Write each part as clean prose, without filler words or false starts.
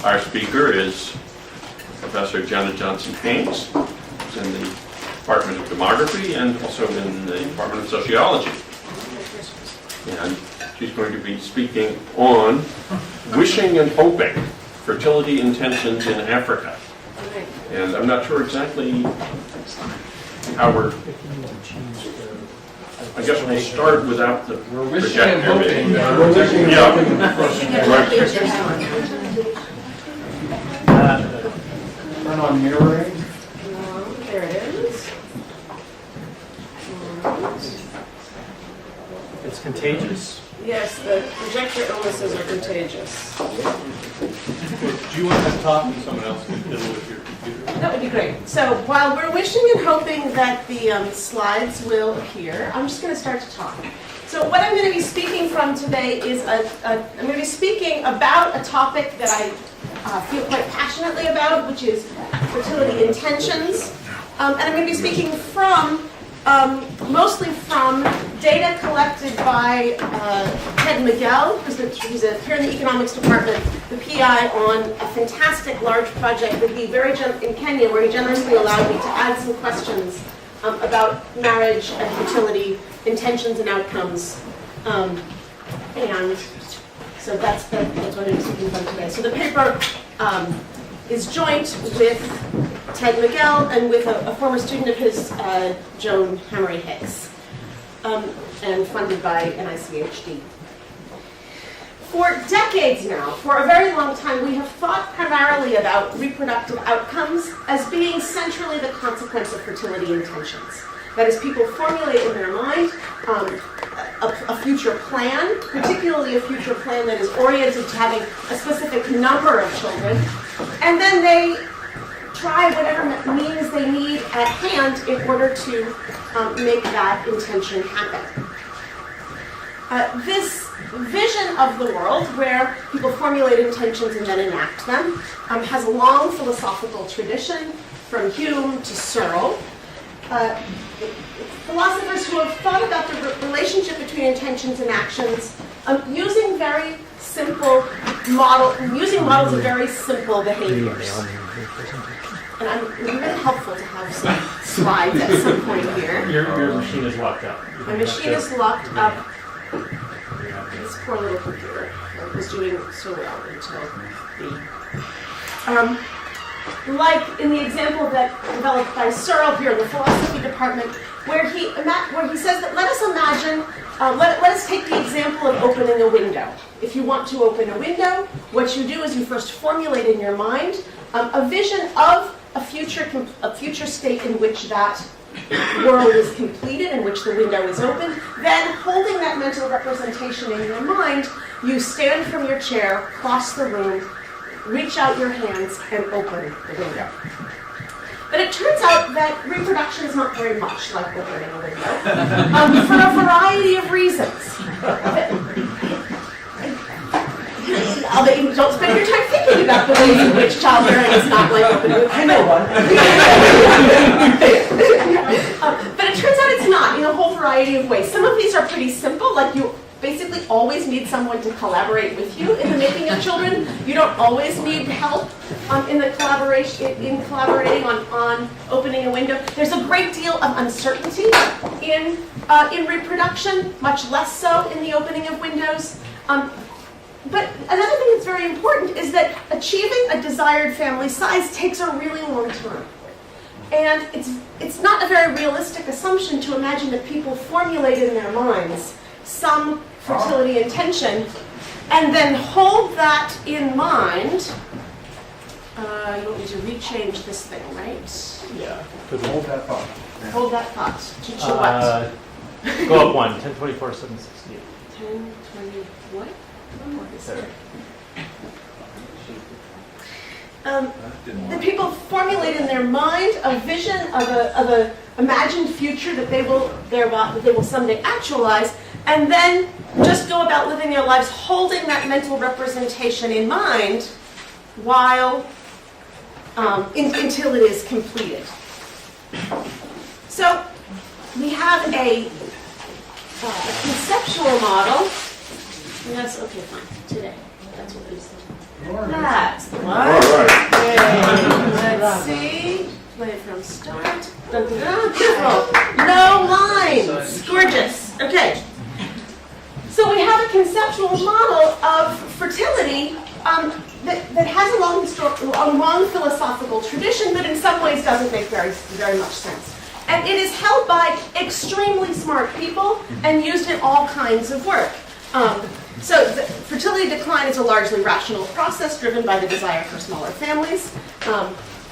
Our speaker is Professor Janet Johnson-Haynes, who's in the Department of Demography and also in the Department of Sociology. And she's going to be speaking on wishing and hoping, fertility intentions in Africa. And I'm not sure exactly how we're... I guess we'll start without the projector. We're wishing and hoping. Turn on mirroring. There it is. It's contagious. Yes, the projector illnesses are contagious. Do you want to talk and someone else can deal with your computer? That would be great. So while we're wishing and hoping that the slides will appear, I'm just going to start to talk. So what I'm going to be speaking from today is I'm going to be speaking about a topic that I feel quite passionately about, which is fertility intentions. And I'm going to be speaking from, mostly from data collected by Ted Miguel, who's here in the economics department, the PI on a fantastic large project that he in Kenya, where he generously allowed me to add some questions about marriage and fertility intentions and outcomes. And so that's what I'm speaking from today. So the paper is joint with Ted Miguel and with a former student of his, Joan Hammery-Hicks, and funded by NICHD. For decades now, for a very long time, we have thought primarily about reproductive outcomes as being centrally the consequence of fertility intentions. That is, people formulate in their mind a future plan, particularly a future plan that is oriented to having a specific number of children, and then they try whatever means they need at hand in order to make that intention happen. This vision of the world, where people formulate intentions and then enact them, has a long philosophical tradition, from Hume to Searle. Philosophers who have thought about the relationship between intentions and actions using models of very simple behaviors. And I'm really helpful to have some slides at some point here. Your machine is locked up. My machine is locked up. This poor little computer was doing so well until like in the example that developed by Searle here in the philosophy department, where he says that let us imagine, let us take the example of opening a window. If you want to open a window, what you do is you first formulate in your mind a vision of a future state in which that world is completed, in which the window is open. Then, holding that mental representation in your mind, you stand from your chair, cross the room, reach out your hands, and open the window. But it turns out that reproduction is not very much like opening a window, for a variety of reasons. Don't spend your time thinking about the ways in which childbearing is not like opening a window. I know one. But it turns out it's not, in a whole variety of ways. Some of these are pretty simple, like you basically always need someone to collaborate with you in the making of children. You don't always need help in collaborating on opening a window. There's a great deal of uncertainty in reproduction, much less so in the opening of windows. But another thing that's very important is that achieving a desired family size takes a really long time. And it's not a very realistic assumption to imagine that people formulate in their minds some fertility intention and then hold that in mind. You want me to rechange this thing, right? Yeah. Hold that thought. Hold that thought. To what? Go up one. 1024, 768. 1020 what? Sorry. The people formulate in their mind a vision of a imagined future that they will someday actualize, and then just go about living their lives holding that mental representation in mind while until it is completed. So we have a conceptual model. Yes, okay, fine. Today. That's what we said. That's the one. All right. Yay. Let's see. Play from start. Dun, dun, dun. Beautiful. No lines. Gorgeous. Okay. So we have a conceptual model of fertility that has a long philosophical tradition, but in some ways doesn't make very much sense. And it is held by extremely smart people and used in all kinds of work. So the fertility decline is a largely rational process driven by the desire for smaller families.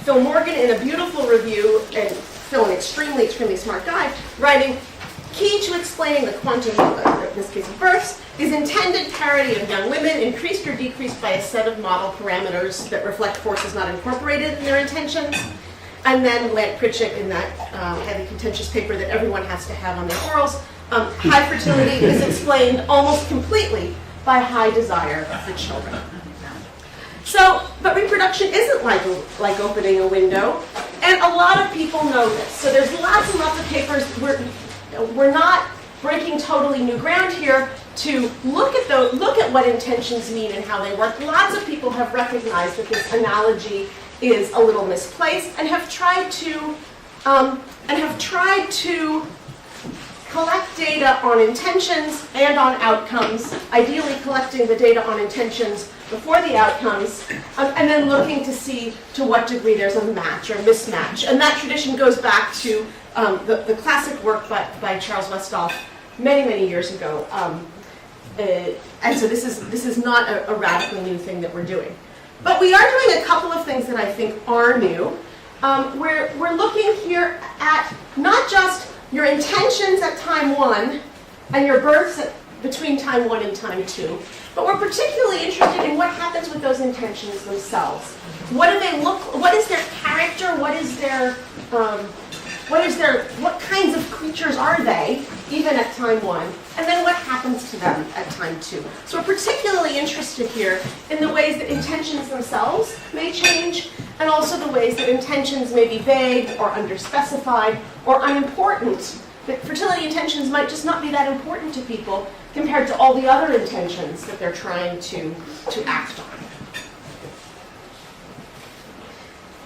Phil Morgan, in a beautiful review, and Phil, an extremely smart guy, writing, key to explaining the quantum, in this case of births, is intended parity of young women increased or decreased by a set of model parameters that reflect forces not incorporated in their intentions. And then Lant-Pritchett, in that heavy contentious paper that everyone has to have on their orals, high fertility is explained almost completely by high desire for children. So, but reproduction isn't like opening a window, and a lot of people know this. So there's lots and lots of papers. We're not breaking totally new ground here to look at what intentions mean and how they work. Lots of people have recognized that this analogy is a little misplaced and have tried to collect data on intentions and on outcomes, ideally collecting the data on intentions before the outcomes, and then looking to see to what degree there's a match or mismatch. And that tradition goes back to the classic work by Charles Westhoff many years ago. And so this is not a radically new thing that we're doing. But we are doing a couple of things that I think are new. We're looking here at not just your intentions at time 1 and your births between time 1 and time 2, but we're particularly interested in what happens with those intentions themselves. What do they look? What is their character? What kinds of creatures are they, even at time 1? And then what happens to them at time 2? So we're particularly interested here in the ways that intentions themselves may change, and also the ways that intentions may be vague or underspecified or unimportant. That fertility intentions might just not be that important to people compared to all the other intentions that they're trying to act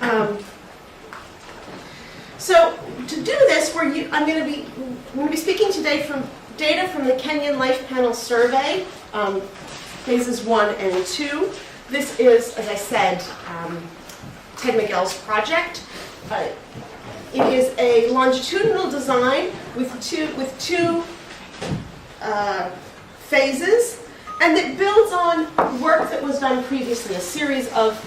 on. So to do this, I'm going to be speaking today from data from the Kenyan Life Panel Survey, phases 1 and 2. This is, as I said, Ted Miguel's project. It is a longitudinal design with two phases, and it builds on work that was done previously, a series of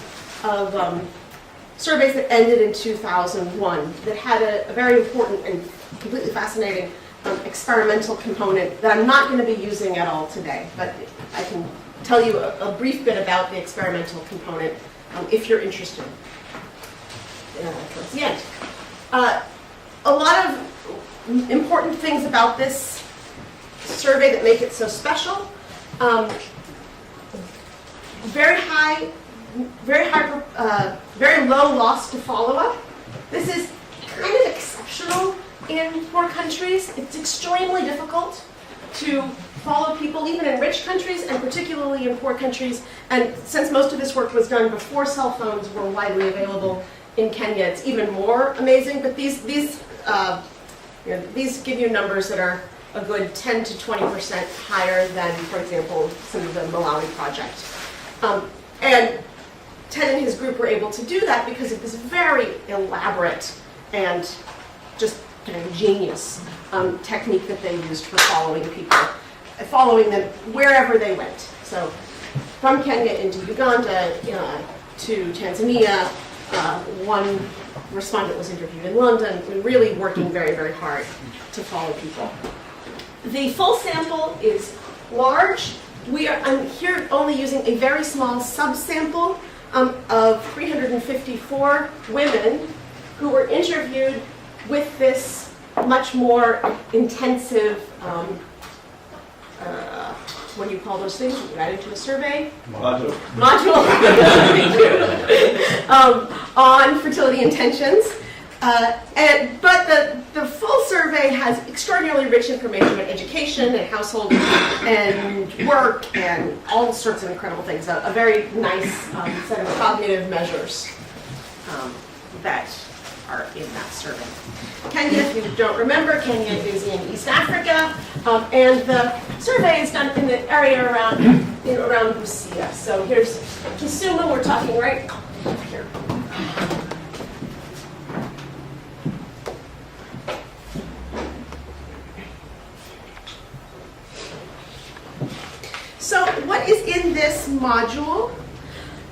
surveys that ended in 2001 that had a very important and completely fascinating experimental component that I'm not going to be using at all today, but I can tell you a brief bit about the experimental component if you're interested towards the end. A lot of important things about this survey that make it so special. Very low loss to follow-up. This is kind of exceptional in poor countries. It's extremely difficult to follow people, even in rich countries, and particularly in poor countries. And since most of this work was done before cell phones were widely available in Kenya, it's even more amazing. But these give you numbers that are a good 10 to 20% higher than, for example, some of the Malawi project. And Ted and his group were able to do that because of this very elaborate and just kind of genius technique that they used for following people, following them wherever they went. So from Kenya into Uganda to Tanzania, one respondent was interviewed in London, really working very hard to follow people. The full sample is large. I'm here only using a very small subsample of 354 women who were interviewed with this much more intensive, what do you call those things when you add into a survey? Module. On fertility intentions. But the full survey survey has extraordinarily rich information about education and household and work and all sorts of incredible things. A very nice set of cognitive measures that are in that survey. Kenya, if you don't remember, Kenya is in East Africa, and the survey is done in the area around Busia. So here's Kisumu, we're talking right here. So what is in this module?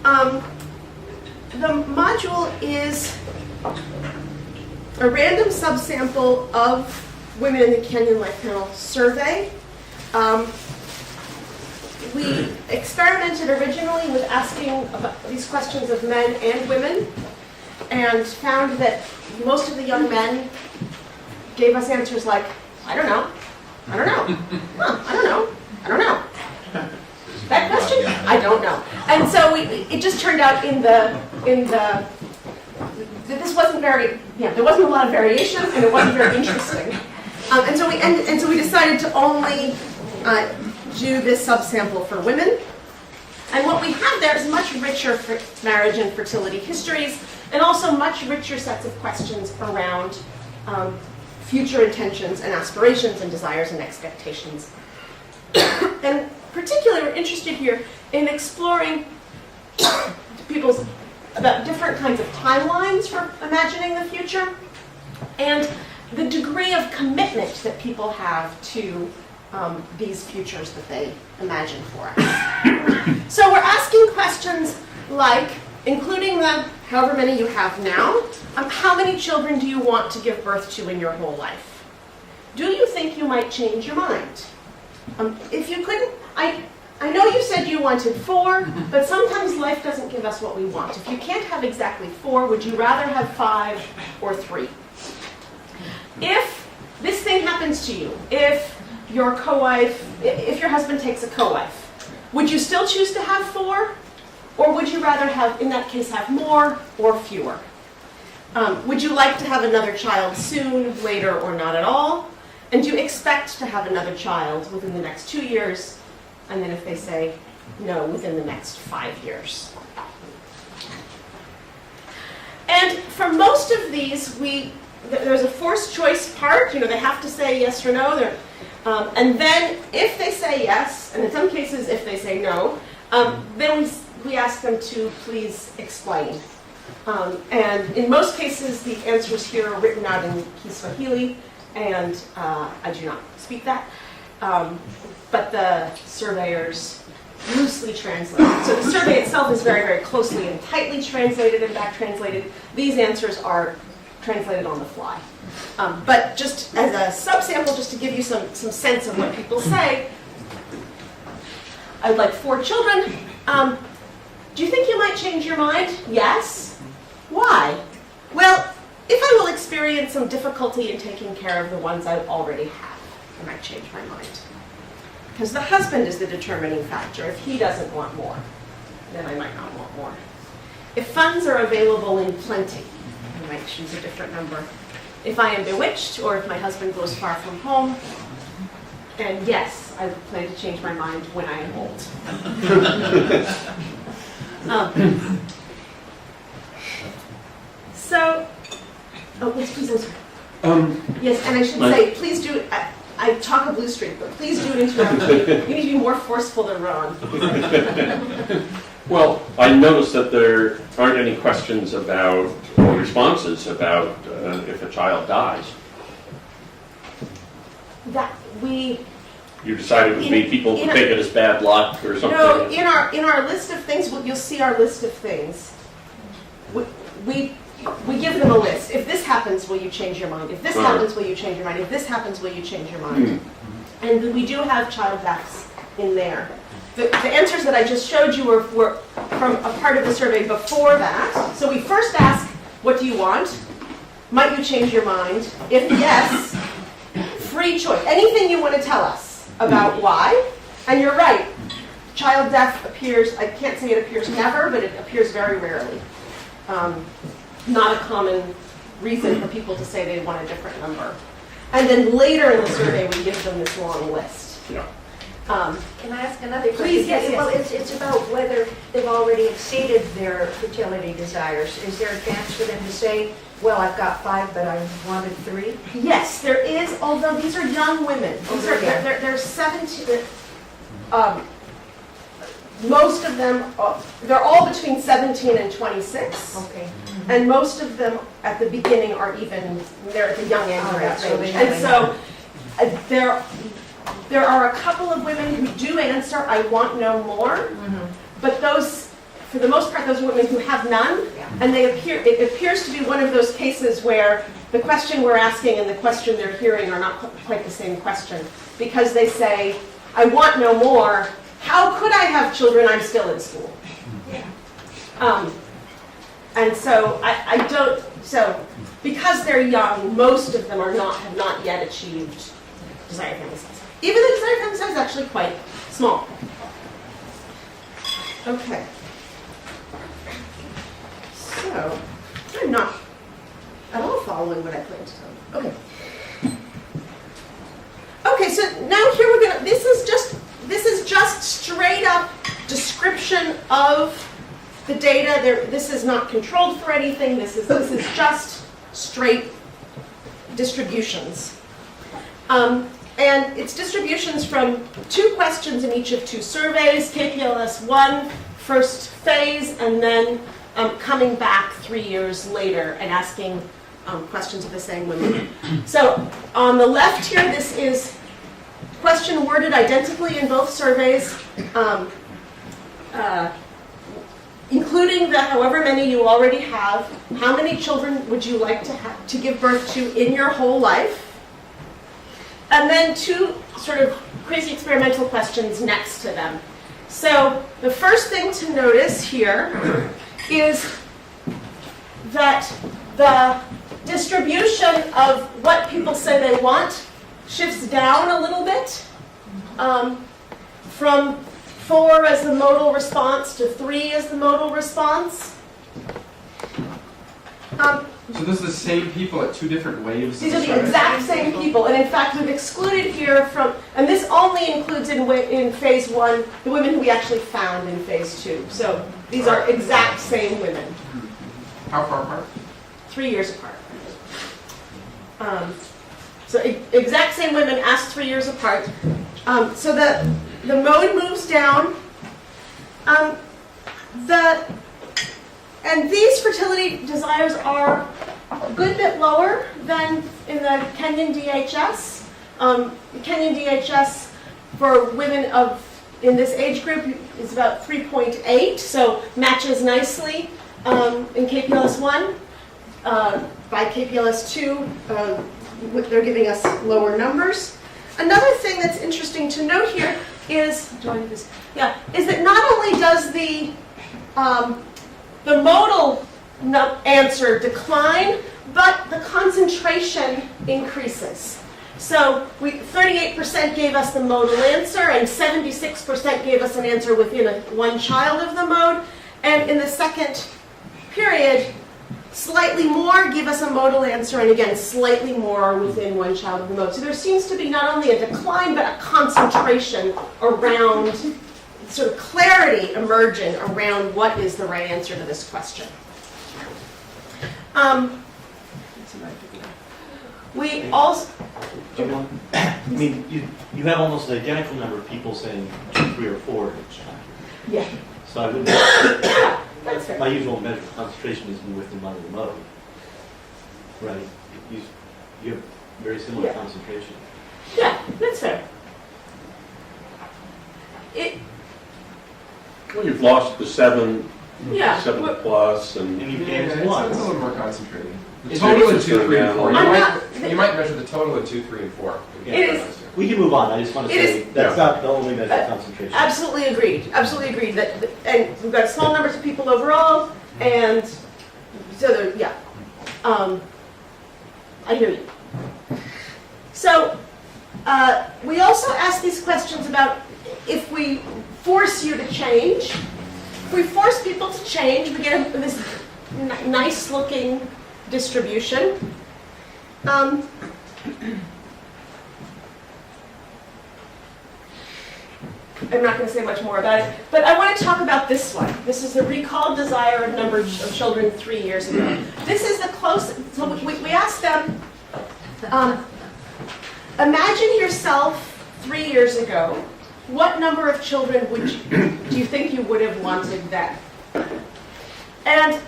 The module is a random subsample of women in the Kenyan Life Panel survey. We experimented originally with asking about these questions of men and women, and found that most of the young men gave us answers like, I don't know, I don't know, I don't know, I don't know. That question? I don't know. And so it just turned out this wasn't very, there wasn't a lot of variation, and it wasn't very interesting. And so we decided to only do this subsample for women. And what we have there is much richer marriage and fertility histories, and also much richer sets of questions around future intentions and aspirations and desires and expectations. And particularly, we're interested here in exploring about different kinds of timelines for imagining the future, and the degree of commitment that people have to these futures that they imagine for us. So we're asking questions like, including the however many you have now, how many children do you want to give birth to in your whole life? Do you think you might change your mind? If you couldn't, I know you said you wanted 4, but sometimes life doesn't give us what we want. If you can't have exactly 4, would you rather have 5 or 3? If this thing happens to you, if your husband takes a co-wife, would you still choose to have 4? Or would you rather have, in that case, have more or fewer? Would you like to have another child soon, later, or not at all? And do you expect to have another child within the next 2 years? And then if they say no, within the next 5 years. And for most of these, there's a forced choice part. They have to say yes or no. And then if they say yes, and in some cases if they say no, then we ask them to please explain. And in most cases, the answers here are written out in Kiswahili, and I do not speak that. But the surveyors loosely translate. So the survey itself is very, very closely and tightly translated and back translated. These answers are translated on the fly. But just as a subsample, just to give you some sense of what people say, I'd like 4 children. Do you think you might change your mind? Yes. Why? Well, if I will experience some difficulty in taking care of the ones I already have, I might change my mind. Because the husband is the determining factor. If he doesn't want more, then I might not want more. If funds are available in plenty, I might choose a different number. If I am bewitched, or if my husband goes far from home, and yes, I plan to change my mind when I am old. Please answer. Yes, and I should say, please do. I talk a blue streak, but please do interrupt me. You need to be more forceful than Ron. Well, I noticed that there aren't any questions about, or responses about if a child dies. You decided it would be people who take it as bad luck or something? No, in our list of things, you'll see our list of things. We give them a list. If this happens, will you change your mind? If this happens, will you change your mind? If this happens, will you change your mind? And we do have child deaths in there. The answers that I just showed you were from a part of the survey before that. So we first ask, what do you want? Might you change your mind? If yes, free choice. Anything you want to tell us about why. And you're right. Child death appears, I can't say it appears never, but it appears very rarely. Not a common reason for people to say they want a different number. And then later in the survey, we give them this long list. Yeah. Can I ask another question? Please, yes, Well, yes. it's about whether they've already exceeded their fertility desires. Is there a chance for them to say, well, I've got 5, but I wanted 3? Yes, there is, although these are young women. These are, they're 17, most of them, they're all between 17 and 26. Okay. And most of them at the beginning are even, they're at the young end of that so they range. have And so there are a couple of women who do answer, I want no more, but those, for the most part, those are women who have none, and it appears to be one of those cases where the question we're asking and the question they're hearing are not quite the same question, because they say, I want no more, how could I have children? I'm still in school. And so I don't, so because they're young, most of them have not yet achieved desired family size. Even the desired family size is actually quite small. Okay. So, I'm not at all following what I planned to tell you. Okay. Okay, so now here we're gonna, this is just straight up description of the data. This is not controlled for anything. This is just straight distributions. And it's distributions from 2 questions in each of 2 surveys, KPLS 1, first phase, and then coming back 3 years later and asking questions of the same women. So on the left here, this is question worded identically in both surveys, including the however many you already have. How many children would you like to give birth to in your whole life? And then 2 sort of crazy experimental questions next to them. So the first thing to notice here is that the distribution of what people say they want shifts down a little bit, from 4 as the modal response to 3 as the modal response. So this is the same people at 2 different waves? These are the exact same people, and in fact we've excluded here from, and this only includes in phase 1 the women who we actually found in phase 2. So these are exact same women. How far apart? 3 years apart. So exact same women asked 3 years apart. So the mode moves down. And these fertility desires are a good bit lower than in the Kenyan DHS. The Kenyan DHS for women in this age group is about 3.8, so matches nicely in KPLS 1. By KPLS 2, they're giving us lower numbers. Another thing that's interesting to note here is, is that not only does the modal answer decline, but the concentration increases. So 38% gave us the modal answer, and 76% gave us an answer within 1 child of the mode. And in the second period, slightly more give us a modal answer, and again, slightly more within 1 child of the mode. So there seems to be not only a decline, but a concentration around, sort of clarity emerging around what is the right answer to this question. We also... I mean, you have almost an identical number of people saying 2, 3, or 4 each time. Yeah. So I wouldn't... That's fair. My usual measure of concentration is within one of the mode. Right. You have very similar concentration. Yeah, that's fair. Well, you've lost the 7 Yeah. 7 plus, And and you've Yeah, gained it's a 1. little more concentrated. The It's total in just 2, 3, and 4. I'm You might measure the total in 2, 3, and 4. It is. We can move on. I just want to It say is- that's not the only measure of concentration. Absolutely agreed. Absolutely agreed. And we've got small numbers of people overall, and so yeah. I hear you. So we also ask these questions about if we force you to change. If we force people to change, we get this nice-looking distribution. I'm not going to say much more about it, but I want to talk about this one. This is the recalled desire of number of children 3 years ago. This is the closest, so we asked them, imagine yourself 3 years ago. What number of children do you think you would have wanted then? And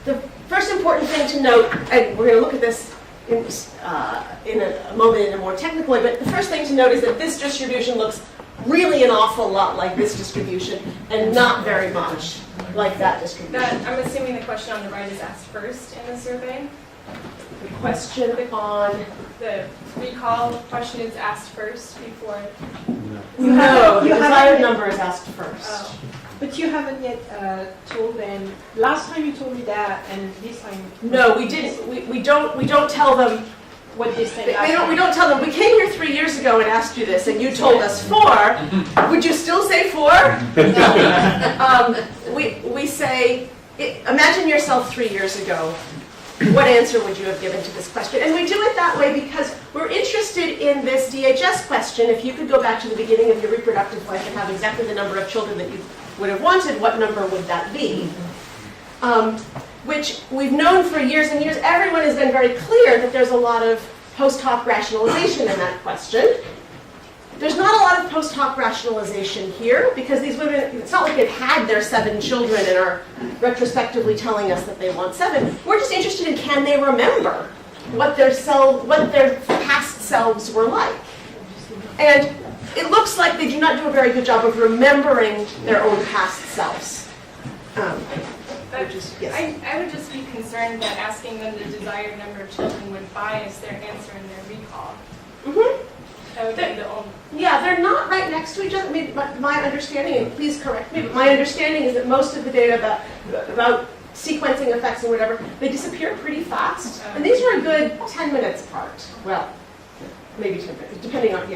the first important thing to note, and we're going to look at this in a moment in a more technical way, but the first thing to note is that this distribution looks really an awful lot like this distribution and not very much like that distribution. I'm assuming the question on the right is asked first in the survey. The question on... The recall question is asked first before. No, the desired number is asked first. Oh. But you haven't yet told them. Last time you told me that, and this time. No, we didn't. We don't tell them what they said. We don't tell them. We came here 3 years ago and asked you this, and you told us 4. Would you still say 4? No. We say, imagine yourself 3 years ago. What answer would you have given to this question? And we do it that way because we're interested in this DHS question. If you could go back to the beginning of your reproductive life and have exactly the number of children that you would have wanted, what number would that be? Which we've known for years and years. Everyone has been very clear that there's a lot of post hoc rationalization in that question. There's not a lot of post hoc rationalization here because these women, it's not like they've had their 7 children and are retrospectively telling us that they want 7. We're just interested in can they remember what their past selves were like. And it looks like they do not do a very good job of remembering their own past selves. Yes. I would just be concerned that asking them the desired number of children would bias their answer in their recall. Mm-hmm. That would be the only. Yeah, they're not right next to each other. I mean, my understanding, and please correct me, but my understanding is that most of the data about sequencing effects and whatever, they disappear pretty fast. And these are a good 10 minutes apart. Well, maybe 10 minutes, depending on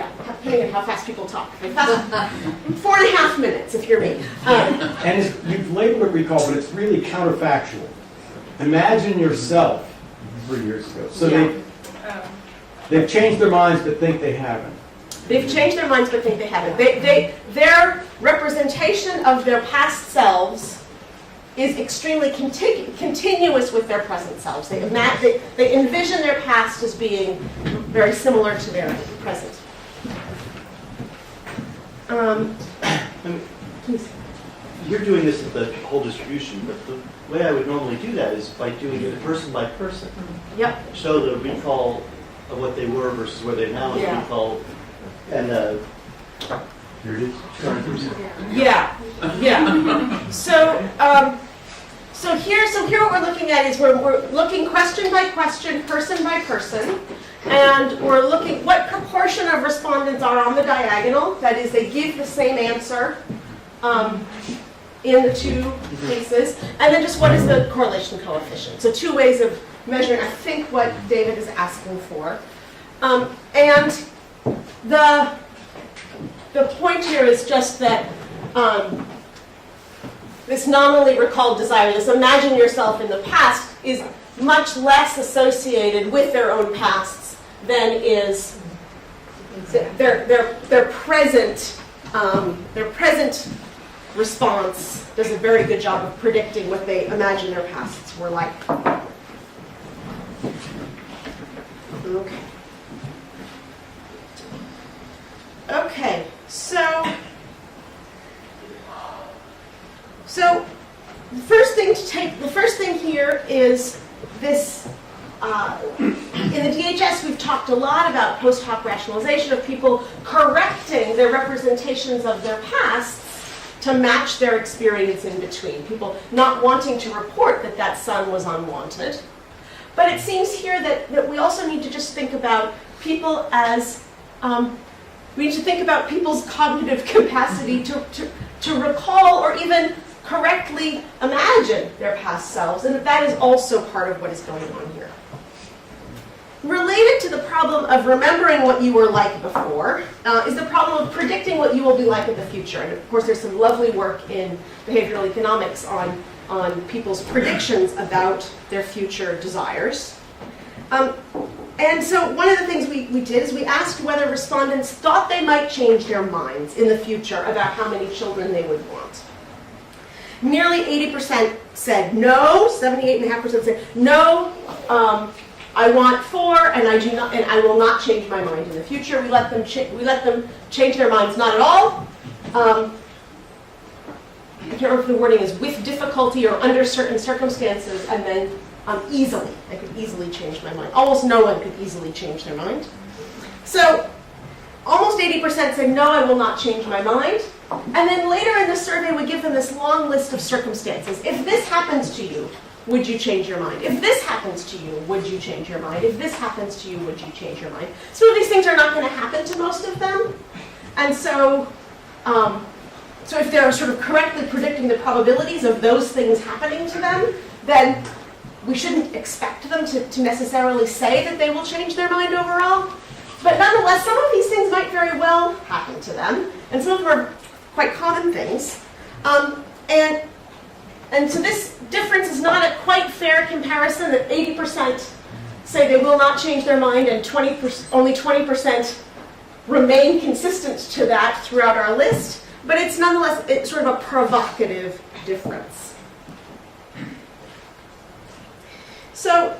how fast people talk. 4.5 minutes if you're me. And you've labeled it recall, but it's really counterfactual. Imagine yourself 3 years ago. So they've changed their minds but think they haven't. They've changed their minds but think they haven't. Their representation of their past selves is extremely continuous with their present selves. They envision their past as being very similar to their present. Please. You're doing this at the whole distribution, but the way I would normally do that is by doing it person by person. Yep. Show the recall of what they were versus where they now is recall, and here it is. Yeah. So here what we're looking at is we're looking question by question, person by person, and we're looking what proportion of respondents are on the diagonal. That is, they give the same answer in the 2 cases, and then just what is the correlation coefficient. So 2 ways of measuring, I think, what David is asking for. And the point here is just that this nominally recalled desire, this imagine yourself in the past, is much less associated with their own pasts than is their present response does a very good job of predicting what they imagine their pasts were like. Okay. Okay, so the first thing here is this. In the DHS, we've talked a lot about post hoc rationalization of people correcting their representations of their pasts to match their experience in between. People not wanting to report that son was unwanted. But it seems here that we also need to just think about people as we need to think about people's cognitive capacity to recall or even correctly imagine their past selves, and that is also part of what is going on here. Related to the problem of remembering what you were like before is the problem of predicting what you will be like in the future. And of course, there's some lovely work in behavioral economics on people's predictions about their future desires. And so one of the things we did is we asked whether respondents thought they might change their minds in the future about how many children they would want. Nearly 80% said no, 78.5% said no, I want 4, and I will not change my mind in the future. We let them change their minds, not at all. I can't remember if the wording is with difficulty or under certain circumstances, and then easily. I could easily change my mind. Almost no one could easily change their mind. So almost 80% said no, I will not change my mind. And then later in the survey, we give them this long list of circumstances. If this happens to you, would you change your mind? If this happens to you, would you change your mind? If this happens to you, would you change your mind? Some of these things are not going to happen to most of them. And so, so if they're sort of correctly predicting the probabilities of those things happening to them, then we shouldn't expect them to necessarily say that they will change their mind overall. But nonetheless, some of these things might very well happen to them. And some of them are quite common things. And so this difference is not a quite fair comparison that 80% say they will not change their mind and only 20% remain consistent to that throughout our list. But it's nonetheless it's sort of a provocative difference. So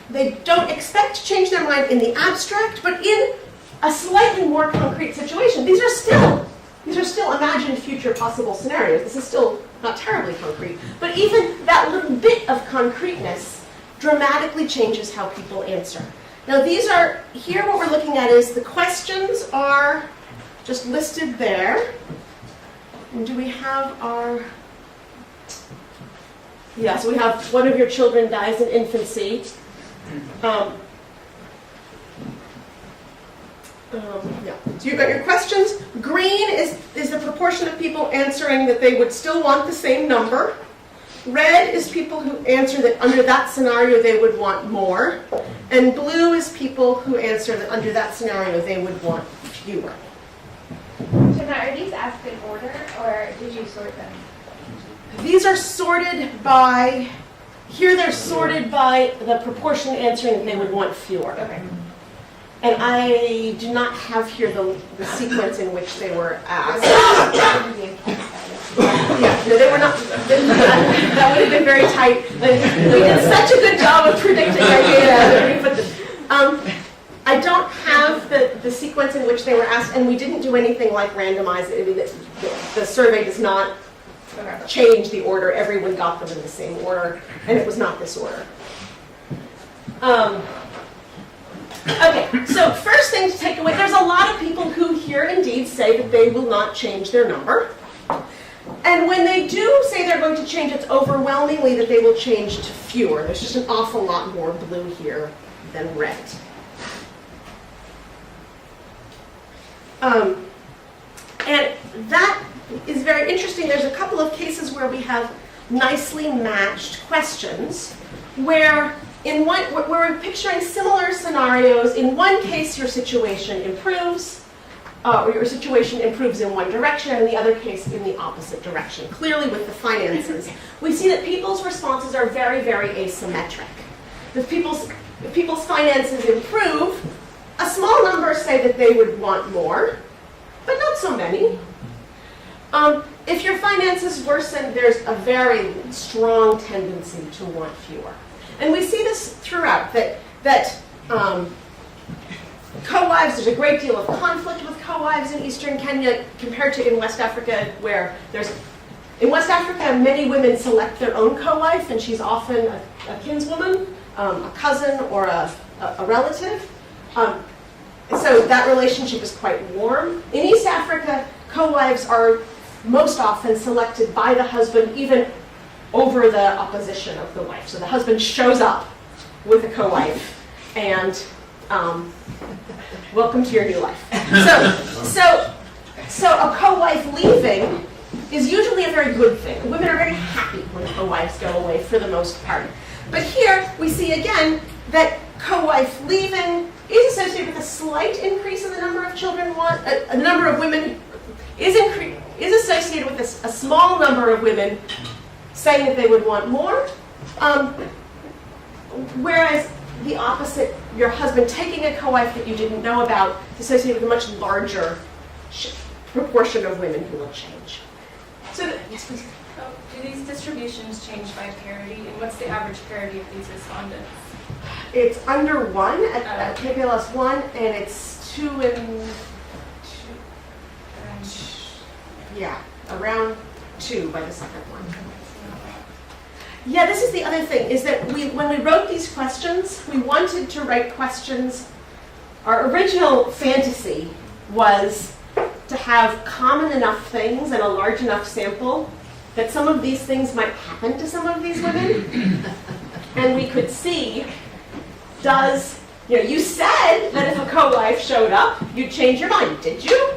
they don't expect to change their mind in the abstract, but in a slightly more concrete situation. These are still imagined future possible scenarios. This is still not terribly concrete. But even that little bit of concreteness dramatically changes how people answer. Now here what we're looking at is the questions are just listed there. And do we have our... Yeah, so we have one of your children dies in infancy. Yeah. So you've got your questions. Green is the proportion of people answering that they would still want the same number. Red is people who answer that under that scenario they would want more. And blue is people who answer that under that scenario they would want fewer. So now, are these asked in order, or did you sort them? These are sorted by, here they're sorted by the proportion answering that they would want fewer. Okay. And I do not have here the sequence in which they were asked. Yeah, no, they were not. That would have been very tight. We did such a good job of predicting our data. I don't have the sequence in which they were asked, and we didn't do anything like randomize it. I mean, the survey does not change the order. Everyone got them in the same order, and it was not this order. Okay, so first thing to take away, there's a lot of people who here indeed say that they will not change their number. And when they do say they're going to change, it's overwhelmingly that they will change to fewer. There's just an awful lot more blue here than red. And that is very interesting. There's a couple of cases where we have nicely matched questions where we're picturing similar scenarios. In one case, your situation improves, or your situation improves in one direction, and in the other case, in the opposite direction. Clearly, with the finances, we see that people's responses are very, very asymmetric. If people's finances improve, a small number say that they would want more, but not so many. If your finances worsen, there's a very strong tendency to want fewer. And we see this throughout, that co-wives, there's a great deal of conflict with co-wives in Eastern Kenya compared to in West Africa, where in West Africa, many women select their own co-wife, and she's often a kinswoman, a cousin, or a relative. So that relationship is quite warm. In East Africa, co-wives are most often selected by the husband, even over the opposition of the wife. So the husband shows up with a co-wife, and welcome to your new life. So a co-wife leaving is usually a very good thing. Women are very happy when co-wives go away for the most part. But here we see again that co-wife leaving is associated with a slight increase in the number of children the number of women is associated with a small number of women saying that they would want more, whereas the opposite, your husband taking a co-wife that you didn't know about, is associated with a much larger proportion of women who will change. So, yes, please. Oh, do these distributions change by parity, and what's the average parity of these respondents? It's under 1 at KPLS 1, and it's 2 and 2. Yeah, around 2 by the second one. Yeah, this is the other thing, is that when we wrote these questions, we wanted to write questions. Our original fantasy was to have common enough things and a large enough sample that some of these things might happen to some of these women. And we could see, you said that if a co-wife showed up, you'd change your mind, did you?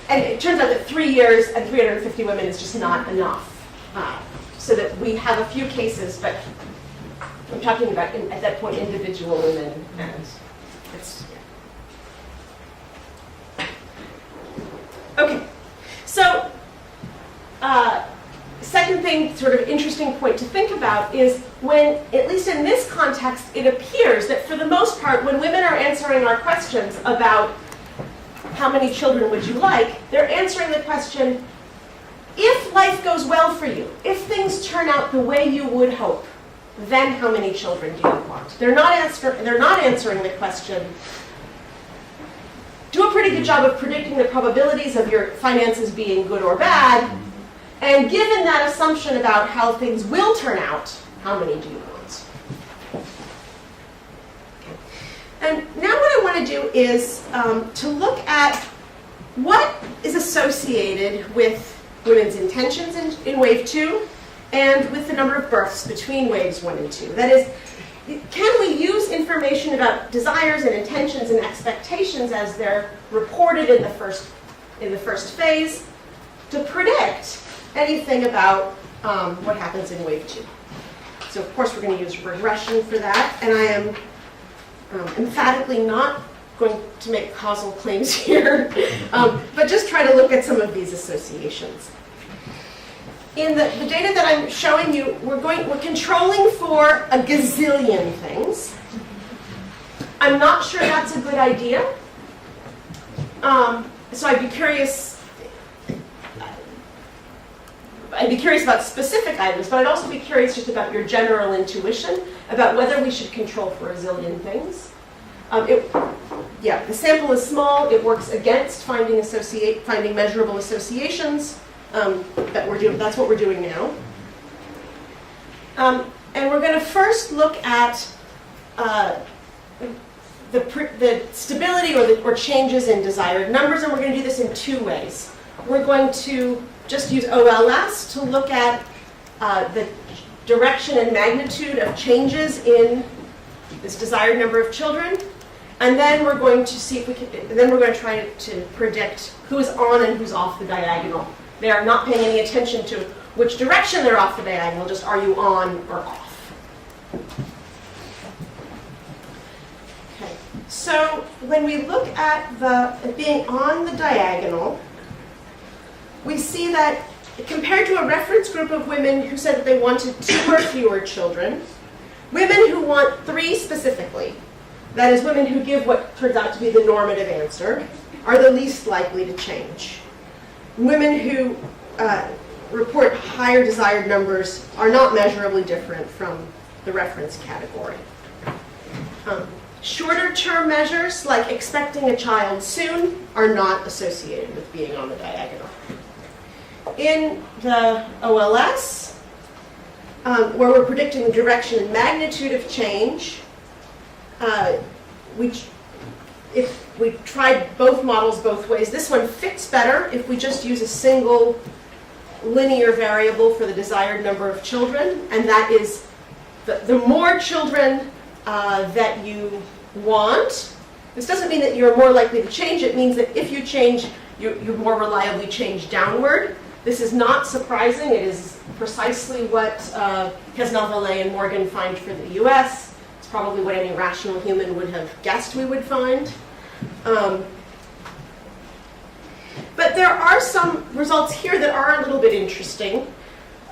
And it turns out that 3 years and 350 women is just not enough. So that we have a few cases, but I'm talking about, at that point, individual women, and it's, yeah. Okay, so second thing, sort of interesting point to think about is when, at least in this context, it appears that for the most part, when women are answering our questions about how many children would you like, they're answering the question, if life goes well for you, if things turn out the way you would hope, then how many children do you want? They're not answering the question, do a pretty good job of predicting the probabilities of your finances being good or bad, and given that assumption about how things will turn out, how many do you want? And now what I want to do is to look at what is associated with women's intentions in wave 2 and with the number of births between waves 1 and 2. That is, can we use information about desires and intentions and expectations as they're reported in the first phase to predict anything about what happens in wave 2? So of course we're going to use regression for that, and I am emphatically not going to make causal claims here, but just try to look at some of these associations. In the data that I'm showing you, we're controlling for a gazillion things. I'm not sure that's a good idea. So I'd be curious about specific items, but I'd also be curious just about your general intuition about whether we should control for a zillion things. The sample is small. It works against finding measurable associations. That's what we're doing now. And we're going to first look at the stability or changes in desired numbers, and we're going to do this in 2 ways. We're going to just use OLS to look at the direction and magnitude of changes in this desired number of children. And then we're going to see if we can, and then we're going to try to predict who's on and who's off the diagonal. They are not paying any attention to which direction they're off the diagonal, just are you on or off? Okay, so when we look at being on the diagonal, we see that compared to a reference group of women who said that they wanted 2 or fewer children, women who want 3 specifically, that is, women who give what turns out to be the normative answer, are the least likely to change. Women who report higher desired numbers are not measurably different from the reference category. Shorter term measures, like expecting a child soon, are not associated with being on the diagonal. In the OLS, where we're predicting the direction and magnitude of change, if we tried both models both ways, this one fits better if we just use a single linear variable for the desired number of children, and that is the more children that you want. This doesn't mean that you're more likely to change. It means that if you change, you more reliably change downward. This is not surprising. It is precisely what Kesnav-Vallée and Morgan find for the US. It's probably what any rational human would have guessed we would find. But there are some results here that are a little bit interesting.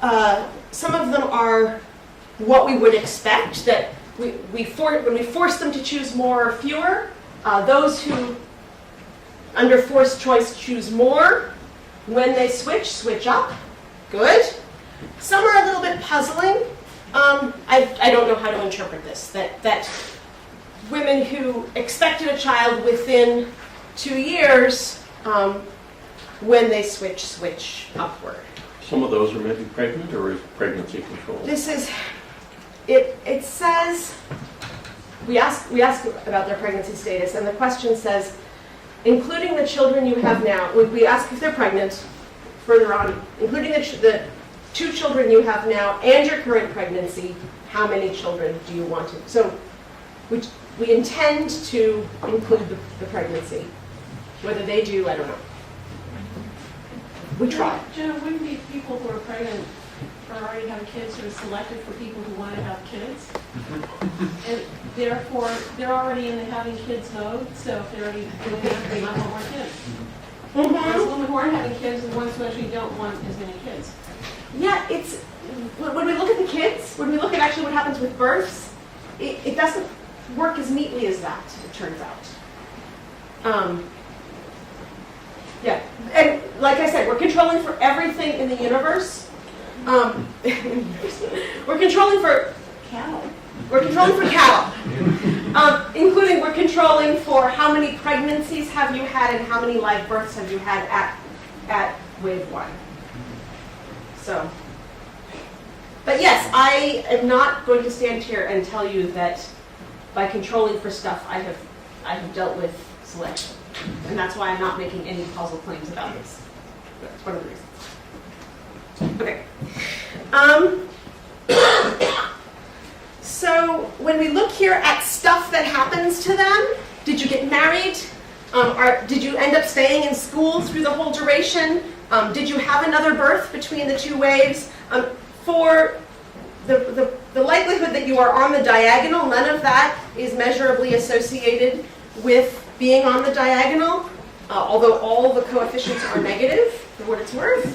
Some of them are what we would expect, that when we force them to choose more or fewer, those who under forced choice choose more. When they switch up. Good. Some are a little bit puzzling. I don't know how to interpret this. That women who expected a child within 2 years, when they switch upward. Some of those are maybe pregnant, or is pregnancy controlled? This is, it says, we ask about their pregnancy status, and the question says, including the children you have now, we ask if they're pregnant, further on, including the 2 children you have now and your current pregnancy, how many children do you want to? So we intend to include the pregnancy. Whether they do, I don't know. We try. Jenna, wouldn't be people who are pregnant or already have kids who are selected for people who want to have kids? And therefore, they're already in the having kids mode, so if they're already doing that, they might want more kids. Whereas women who aren't having kids are the ones who actually don't want as many kids. Yeah, it's, when we look at the kids, when we look at actually what happens with births, it doesn't work as neatly as that, it turns out. Yeah, and like I said, we're controlling for everything in the universe. We're controlling for Cattle. We're controlling for cattle, including we're controlling for how many pregnancies have you had and how many live births have you had at wave 1. So, but yes, I am not going to stand here and tell you that by controlling for stuff I have dealt with selection, and that's why I'm not making any causal claims about this. That's one of the reasons. Okay. So when we look here at stuff that happens to them, did you get married? Did you end up staying in school through the whole duration? Did you have another birth between the 2 waves? For the likelihood that you are on the diagonal, none of that is measurably associated with being on the diagonal, although all the coefficients are negative, for what it's worth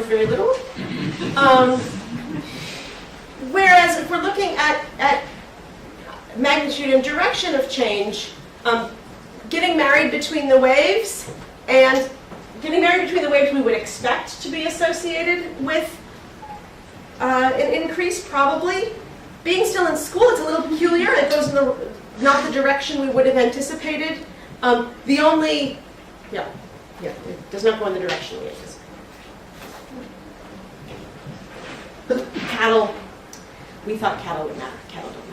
very little. Whereas if we're looking at magnitude and direction of change, getting married between the waves we would expect to be associated with an increase, probably. Being still in school, it's a little peculiar. It goes in not the direction we would have anticipated. It does not go in the direction we anticipated. Cattle, we thought cattle would matter. Cattle don't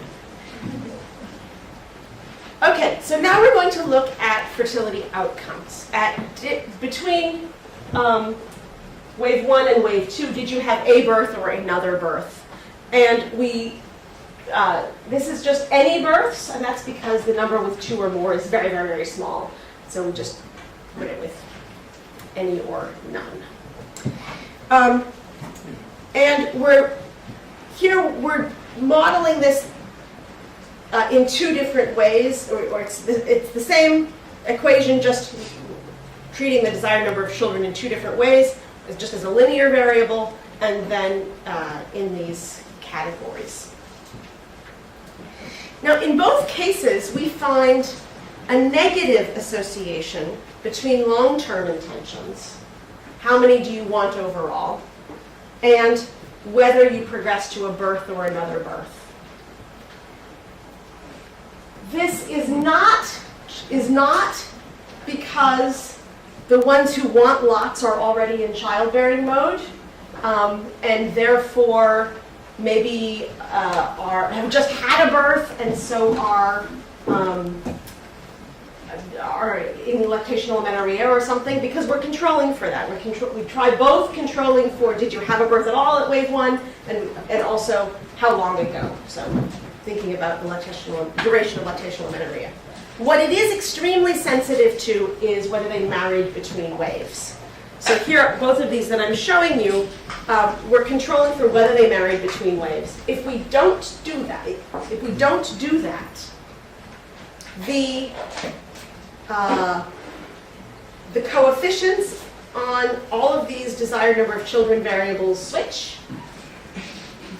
matter. Okay, so now we're going to look at fertility outcomes. Between wave 1 and wave 2, did you have a birth or another birth? And this is just any births, and that's because the number with 2 or more is very, very, very small. So we just put it with any or none. And we're modeling this in 2 different ways, or it's the same equation, just treating the desired number of children in 2 different ways, just as a linear variable, and then in these categories. Now, in both cases, we find a negative association between long-term intentions, how many do you want overall, and whether you progress to a birth or another birth. This is not because the ones who want lots are already in childbearing mode, and therefore maybe have just had a birth and so are in lactational amenorrhea or something, because we're controlling for that. We try both controlling for did you have a birth at all at wave 1, and also how long ago. So thinking about the duration of lactational amenorrhea. What it is extremely sensitive to is whether they married between waves. So here, both of these that I'm showing you, we're controlling for whether they married between waves. If we don't do that, the coefficients on all of these desired number of children variables switch.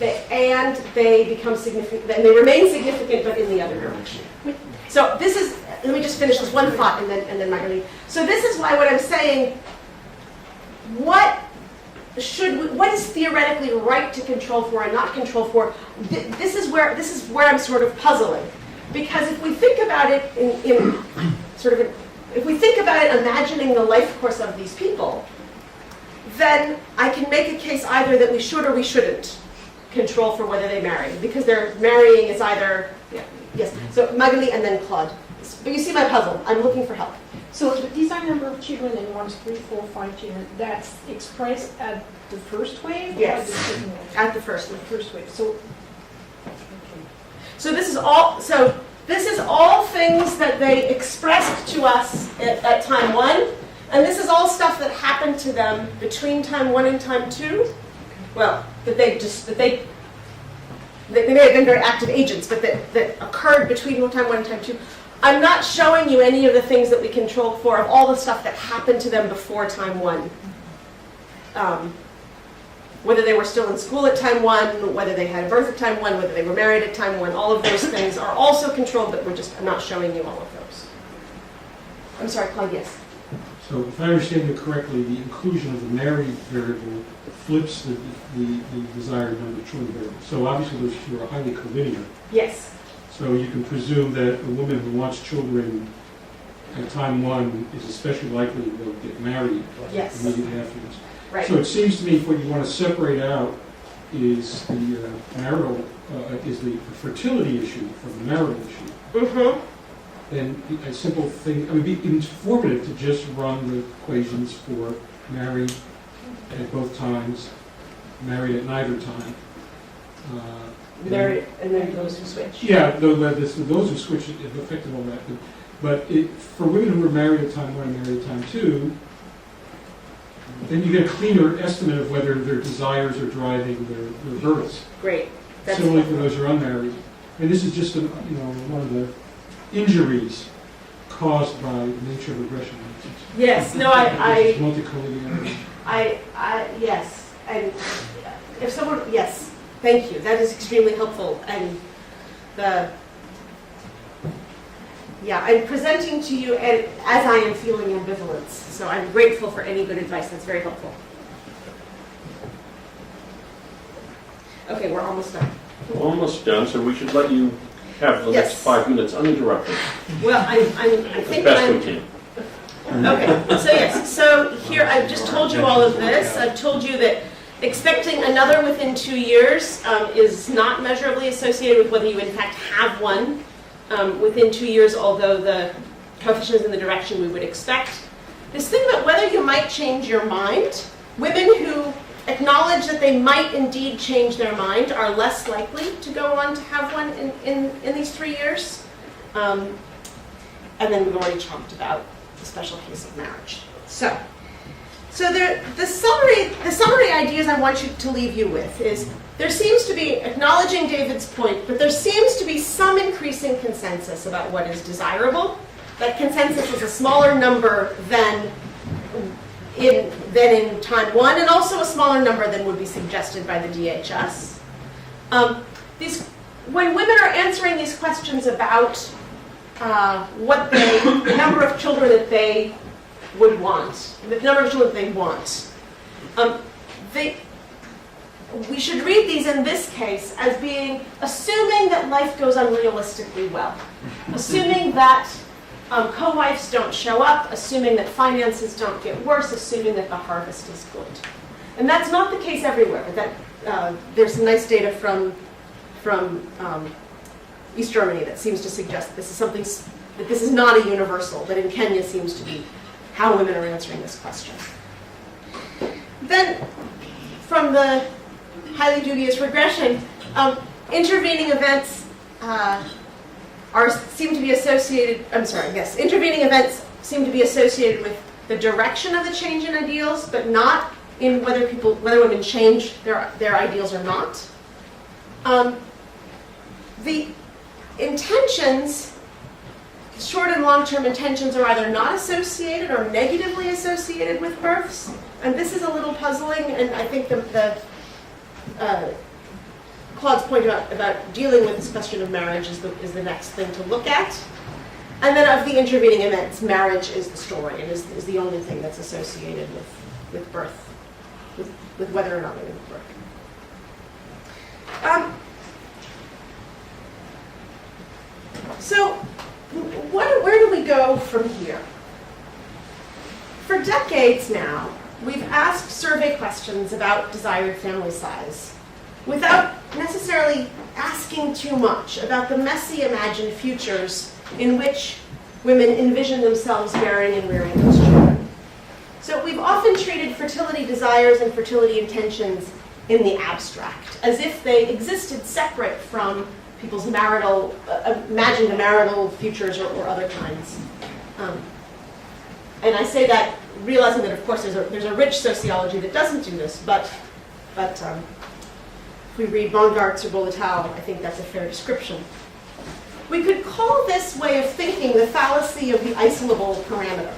they become significant, and they remain significant, but in the other direction. So this is, let me just finish this one thought, and then my leave. So this is why what I'm saying, what is theoretically right to control for and not control for? This is where I'm sort of puzzling, because if we think about it if we think about it, imagining the life course of these people, then I can make a case either that we should or we shouldn't control for whether they marry, because their marrying is either, yes. So Magali and then Claude. But you see my puzzle. I'm looking for help. So the design number of children in 1, 3, 4, 5 children, that's expressed at the first wave? Yes. Or at the second wave? At the first The wave. first wave. So, So this is all things that they expressed to us at time 1, and this is all stuff that happened to them between time 1 and time 2. Well, they may have been very active agents, but that occurred between time 1 and time 2. I'm not showing you any of the things that we controlled for of all the stuff that happened to them before time 1. Whether they were still in school at time 1, whether they had a birth at time 1, whether they were married at time 1, all of those things are also controlled, but I'm not showing you all of those. I'm sorry, Claude, yes. So if I understand you correctly, the inclusion of the married variable flips the desired number of children variable. So obviously those two are highly collinear. Yes. So you can presume that a woman who wants children at time 1 is especially likely to get married Yes. immediately afterwards. Right. So it seems to me what you want to separate out is the is the fertility issue from the marital issue. Mm-hmm. Then a simple thing, it would be informative to just run the equations for married at both times, married at neither time. Married, and then those who switch. Yeah, those who switch have affected all that. But for women who are married at time 1 and married at time 2, then you get a cleaner estimate of whether their desires are driving their births. Great. That's Similarly for those who are unmarried. And this is just one of the injuries caused by the nature of regression. Yes. No. Multicollinearity. Yes. And if someone, yes. Thank you. That is extremely helpful. And I'm presenting to you as I am feeling ambivalence. So I'm grateful for any good advice. That's very helpful. Okay, we're almost done. We're almost done, so we should let you have the Yes. next 5 minutes uninterrupted, Well, I as think best we I'm. can. Okay. So yes. So here I've just told you all of this. I've told you that expecting another within 2 years is not measurably associated with whether you in fact have one within 2 years, although the coefficient is in the direction we would expect. This thing about whether you might change your mind, women who acknowledge that they might indeed change their mind are less likely to go on to have one in these 3 years. And then we've already talked about the special case of marriage. So the summary ideas I want you to leave you with is there seems to be, acknowledging David's point, but there seems to be some increasing consensus about what is desirable. That consensus is a smaller number than in time 1, and also a smaller number than would be suggested by the DHS. When women are answering these questions about the number of children that they would want, the number of children that they want, we should read these in this case as being assuming that life goes unrealistically well, assuming that co-wives don't show up, assuming that finances don't get worse, assuming that the harvest is good. And that's not the case everywhere. There's some nice data from East Germany that seems to suggest that this is not a universal, but in Kenya seems to be how women are answering this question. Then, from the highly dubious regression, intervening events seem to be associated. Intervening events seem to be associated with the direction of the change in ideals, but not in whether women change their ideals or not. The intentions, short and long-term intentions, are either not associated or negatively associated with births, and this is a little puzzling. And I think Claude's point about dealing with this question of marriage is the next thing to look at. And then of the intervening events, marriage is the story and is the only thing that's associated with birth, with whether or not women give birth. So where do we go from here? For decades now, we've asked survey questions about desired family size without necessarily asking too much about the messy imagined futures in which women envision themselves bearing and rearing those children. So we've often treated fertility desires and fertility intentions in the abstract, as if they existed separate from people's marital, imagined marital futures or other kinds. And I say that realizing that, of course, there's a rich sociology that doesn't do this, but if we read Bongartz or Boletau, I think that's a fair description. We could call this way of thinking the fallacy of the isolable parameter.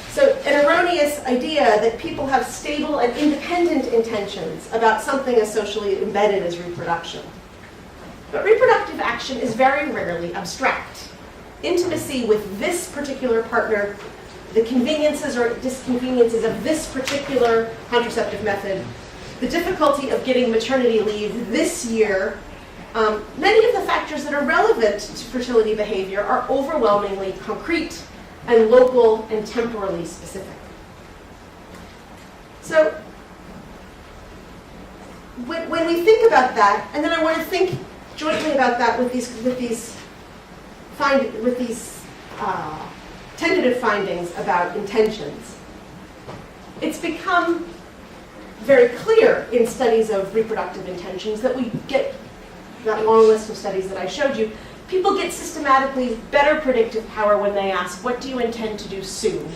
So an erroneous idea that people have stable and independent intentions about something as socially embedded as reproduction. But reproductive action is very rarely abstract. Intimacy with this particular partner, the conveniences or disconveniences of this particular contraceptive method, the difficulty of getting maternity leave this year, many of the factors that are relevant to fertility behavior are overwhelmingly concrete and local and temporally specific. So when we think about that, and then I want to think jointly about that with these tentative findings about intentions, it's become very clear in studies of reproductive intentions that we get that long list of studies that I showed you. People get systematically better predictive power when they ask, what do you intend to do soon,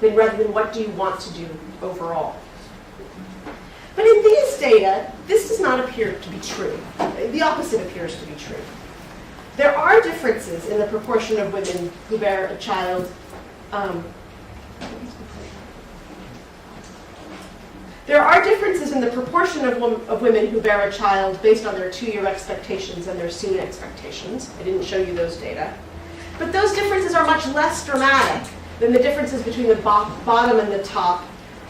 rather than what do you want to do overall. But in these data, this does not appear to be true. The opposite appears to be true. There are differences in the proportion of women who bear a child. There are differences in the proportion of women who bear a child based on their 2-year expectations and their soon expectations. I didn't show you those data. But those differences are much less dramatic than the differences between the bottom and the top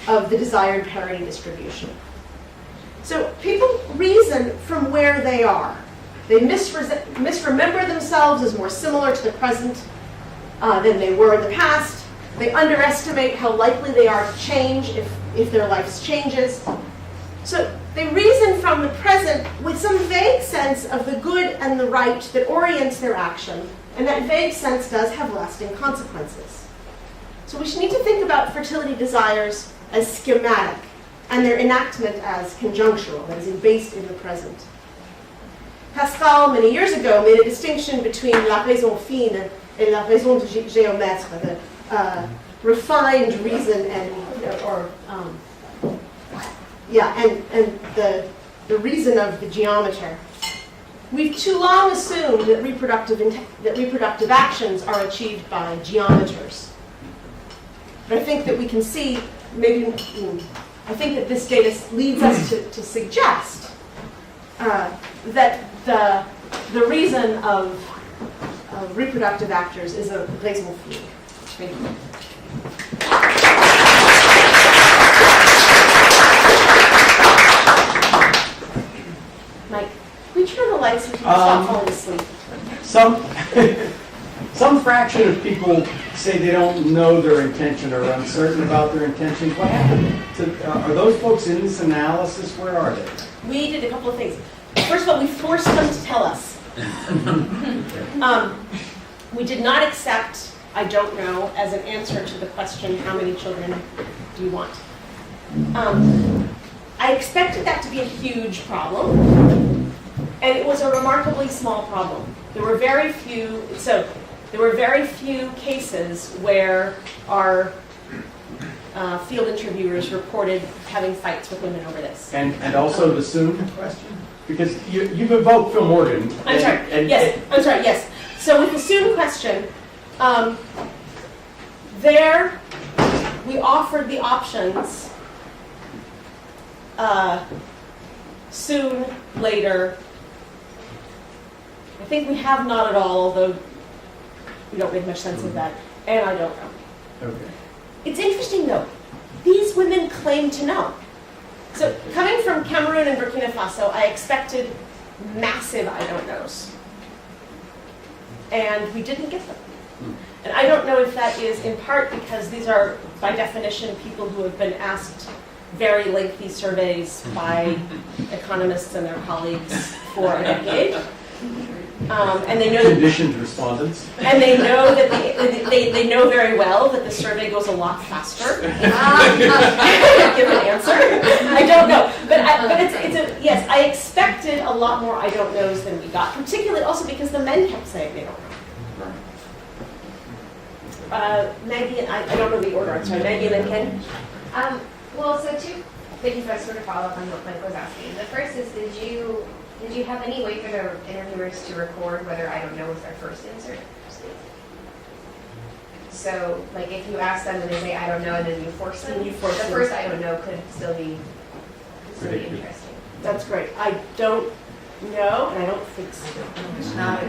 of the desired parity distribution. So people reason from where they are. They misremember themselves as more similar to the present than they were in the past. They underestimate how likely they are to change if their life changes. So they reason from the present with some vague sense of the good and the right that orients their action, and that vague sense does have lasting consequences. So we should need to think about fertility desires as schematic, and their enactment as conjunctural, that is, based in the present. Pascal, many years ago, made a distinction between la raison fine and la raison du géomètre, the refined reason and the reason of the geometer. We've too long assumed that reproductive actions are achieved by geometers. But I think that we can see, I think that this data leads us to suggest that the reason of reproductive actors is a raison fine. Thank you. Mike, can we turn the lights so we can stop falling asleep? Some fraction of people say they don't know their intention or are uncertain about their intention. What happened? Are those folks in this analysis? Where are they? We did a couple of things. First of all, we forced them to tell us. We did not accept I don't know as an answer to the question, how many children do you want? I expected that to be a huge problem, and it was a remarkably small problem. There were very few cases where our field interviewers reported having fights with women over this. And also the soon question? Because you've evoked Phil Morgan. I'm sorry, yes. So with the soon question, there we offered the options soon, later, think we have not at all, although we don't make much sense of that, and I don't know. Okay. It's interesting though, these women claim to know. So coming from Cameroon and Burkina Faso, I expected massive I don't knows. And we didn't get them. And I don't know if that is in part because these are, by definition, people who have been asked very lengthy surveys by economists and their colleagues for a decade. And they know that, Conditioned respondents. and they know that they know very well that the survey goes a lot faster. Give an answer. I don't know, but yes. I expected a lot more I don't knows than we got, particularly also because the men kept saying they don't know. Maggie and I don't know the order. I'm sorry, Maggie and then Ken. Well, so two things that sort of follow up on what Mike was asking. The first is, did you have any way for the interviewers to record whether I don't know was their first answer? So, like, if you ask them and they say I don't know, and then you force them, the first I don't know could still be interesting. That's great. I don't know, and I don't think so. It's not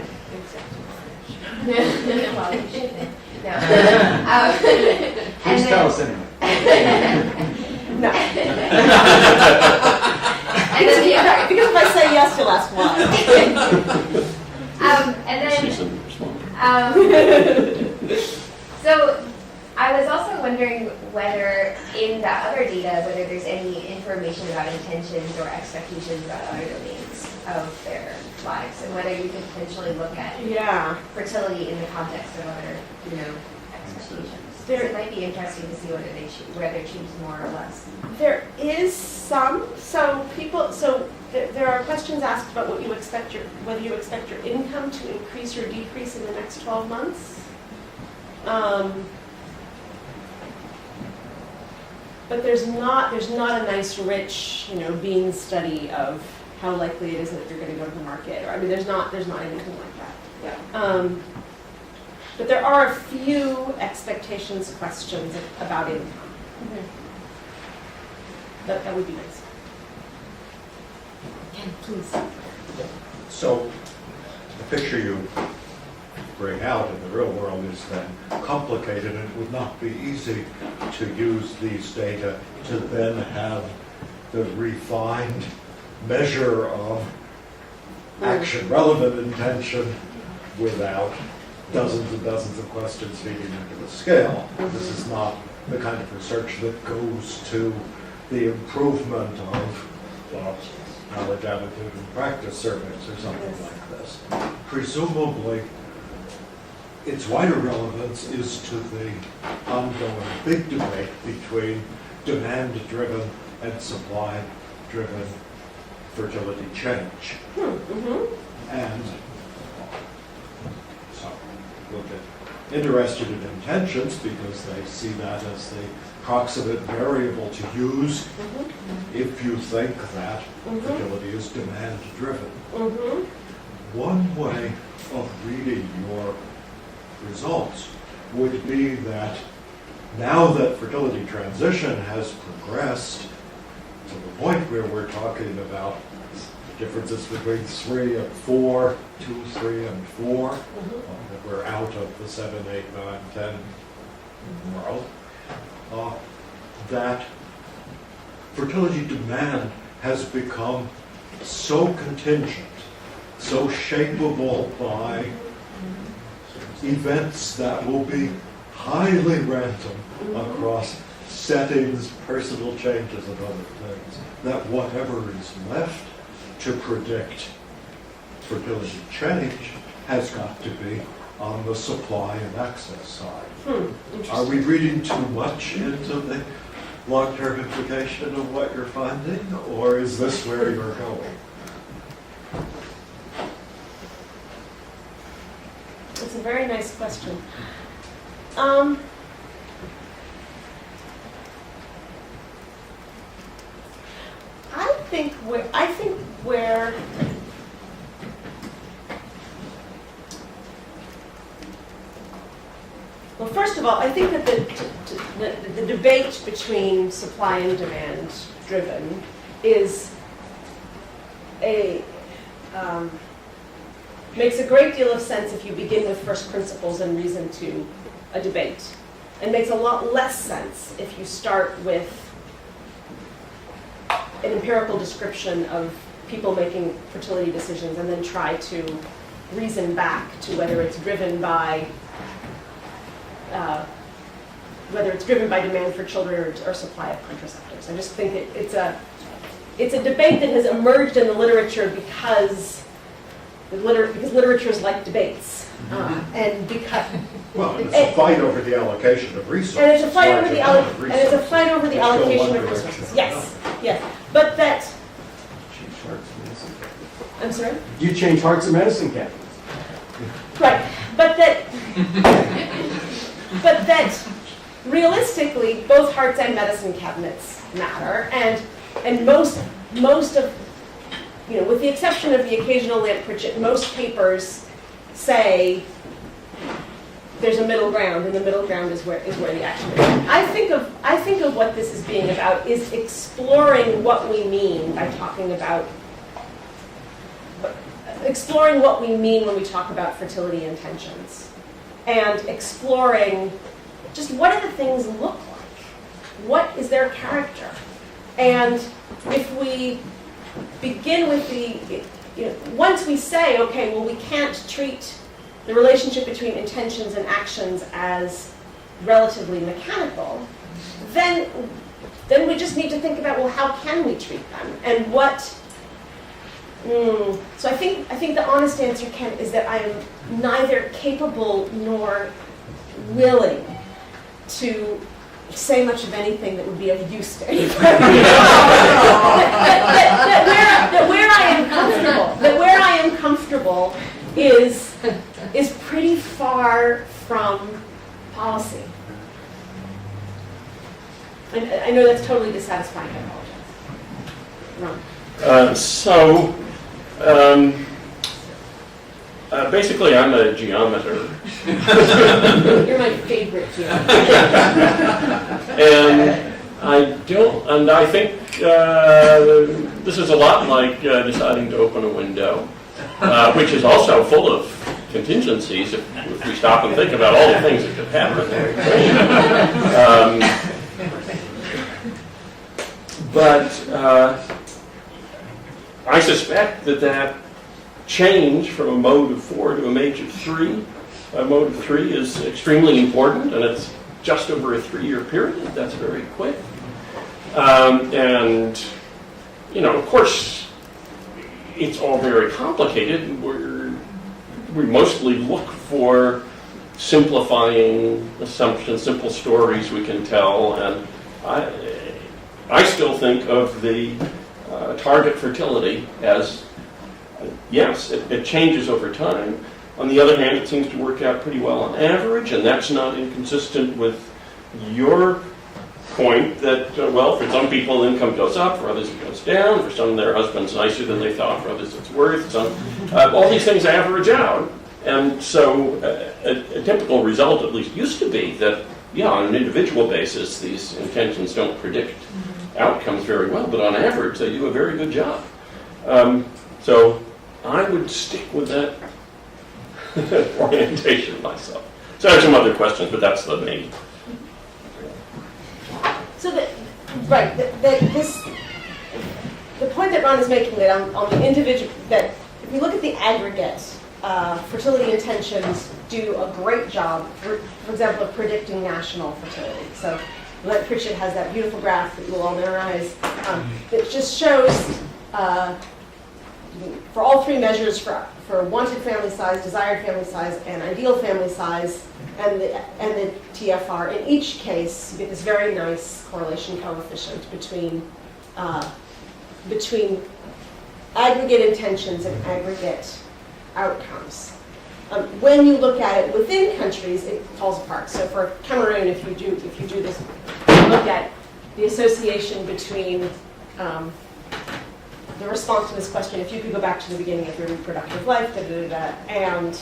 well, you shouldn't. No. Please tell us anyway. No. And then the other, Because if I say yes, you'll ask why. and then, Susan responded. so I was also wondering whether in the other data, whether there's any information about intentions or expectations about other domains of their lives, and whether you could potentially look at fertility in the context of other, expectations. It might be interesting to see whether they choose more or less. There is some. So there are questions asked about whether you expect your income to increase or decrease in the next 12 months. But there's not a nice, rich, bean study of how likely it is that you're going to go to the market. Or there's not anything like that. Yeah. But there are a few expectations questions about income. Mm-hmm. That would be nice. Ken, please. So the picture you bring out in the real world is then complicated, and it would not be easy to use these data to then have the refined measure of action relevant intention without dozens and dozens of questions feeding into the scale. This is not the kind of research that goes to the improvement of knowledge, attitude, and practice surveys or something like this. Presumably, its wider relevance is to the ongoing big debate between demand-driven and supply-driven fertility change. And so we'll get interested in intentions because they see that as the proximate variable to use if you think that fertility is demand-driven. One way of reading your results would be that now that fertility transition has progressed to the point where we're talking about differences between 3 and 4, 2, 3, and 4, that we're out of the 7, 8, 9, 10 world, that fertility demand has become so contingent, so shapeable by events that will be highly random across settings, personal changes, and other things, that whatever is left to predict fertility change has got to be on the supply and access side. Are we reading too much into the long-term implication of what you're finding, or is this where you're going? It's a very nice question. I think where well, first of all, I think that the debate between supply and demand driven is makes a great deal of sense if you begin with first principles and reason to a debate. And makes a lot less sense if you start with an empirical description of people making fertility decisions and then try to reason back to whether it's driven by demand for children or supply of contraceptives. I just think it's a debate that has emerged in the literature because literatures like debates, and because Well, it's a fight over the allocation of resources. and it's a fight over the large amount of resources. allocation of It's still resources. one Yes, yes, but that. I'm sorry. You change hearts and medicine, Kathy. Right, but that realistically, both hearts and medicine cabinets matter, and most of, with the exception of the occasional Lamp Pritchett, most papers say there's a middle ground, and the middle ground is where the action is. I think of what this is being about is exploring what we mean by talking about. Exploring what we mean when we talk about fertility intentions, and exploring just what do the things look like? What is their character? And if we begin with once we say, okay, well, we can't treat the relationship between intentions and actions as relatively mechanical, then we just need to think about, well, how can we treat them? And what... So I think the honest answer, Ken, is that I am neither capable nor willing to say much of anything that would be of use to anybody. that where I am comfortable is pretty far from policy. And I know that's totally dissatisfying. I apologize. Ron. Basically, I'm a geometer. You're my favorite geometer. And I think this is a lot like deciding to open a window, which is also full of contingencies if we stop and think about all the things that could happen. But I suspect that change from a mode of 4 to a mode of 3, is extremely important, and it's just over a 3-year period. That's very quick. And, of course, it's all very complicated. We mostly look for simplifying assumptions, simple stories we can tell, and I still think of the target fertility as, yes, it changes over time. On the other hand, it seems to work out pretty well on average, and that's not inconsistent with your point that, well, for some people income goes up, for others it goes down, for some their husband's nicer than they thought, for others it's worse. All these things average out, and so a typical result at least used to be that, yeah, on an individual basis, these intentions don't predict outcomes very well, but on average, they do a very good job. So I would stick with that orientation myself. So I have some other questions, but that's the main. So the point that Ron is making that on the individual, that if we look at the aggregate, fertility intentions do a great job, for example, of predicting national fertility. So Lamp Pritchett has that beautiful graph that you will all memorize that just shows for all 3 measures for wanted family size, desired family size, and ideal family size, and the TFR. In each case, you get this very nice correlation coefficient between aggregate intentions and aggregate outcomes. When you look at it within countries, it falls apart. So for Cameroon, if you do this, look at the association between the response to this question, if you could go back to the beginning of your reproductive life, and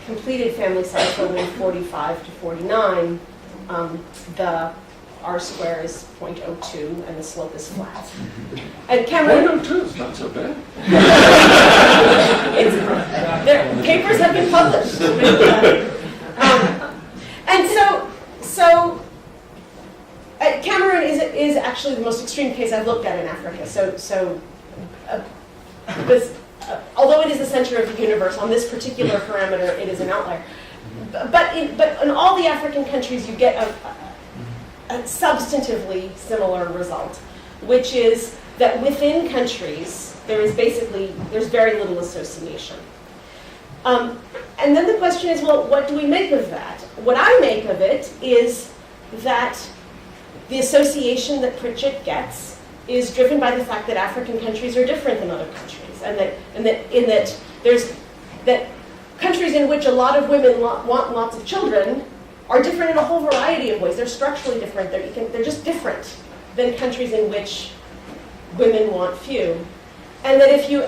completed family size from 45 to 49, the R-square is 0.02 and the slope is flat. And Cameroon... 0.02 is not so bad. papers have been published. And so Cameroon is actually the most extreme case I've looked at in Africa. Although it is the center of the universe, on this particular parameter, it is an outlier. But in all the African countries, you get a substantively similar result, which is that within countries, there's very little association. And then the question is, well, what do we make of that? What I make of it is that the association that Pritchett gets is driven by the fact that African countries are different than other countries, and that countries in which a lot of women want lots of children are different in a whole variety of ways. They're structurally different. They're just different than countries in which women want few. And that if you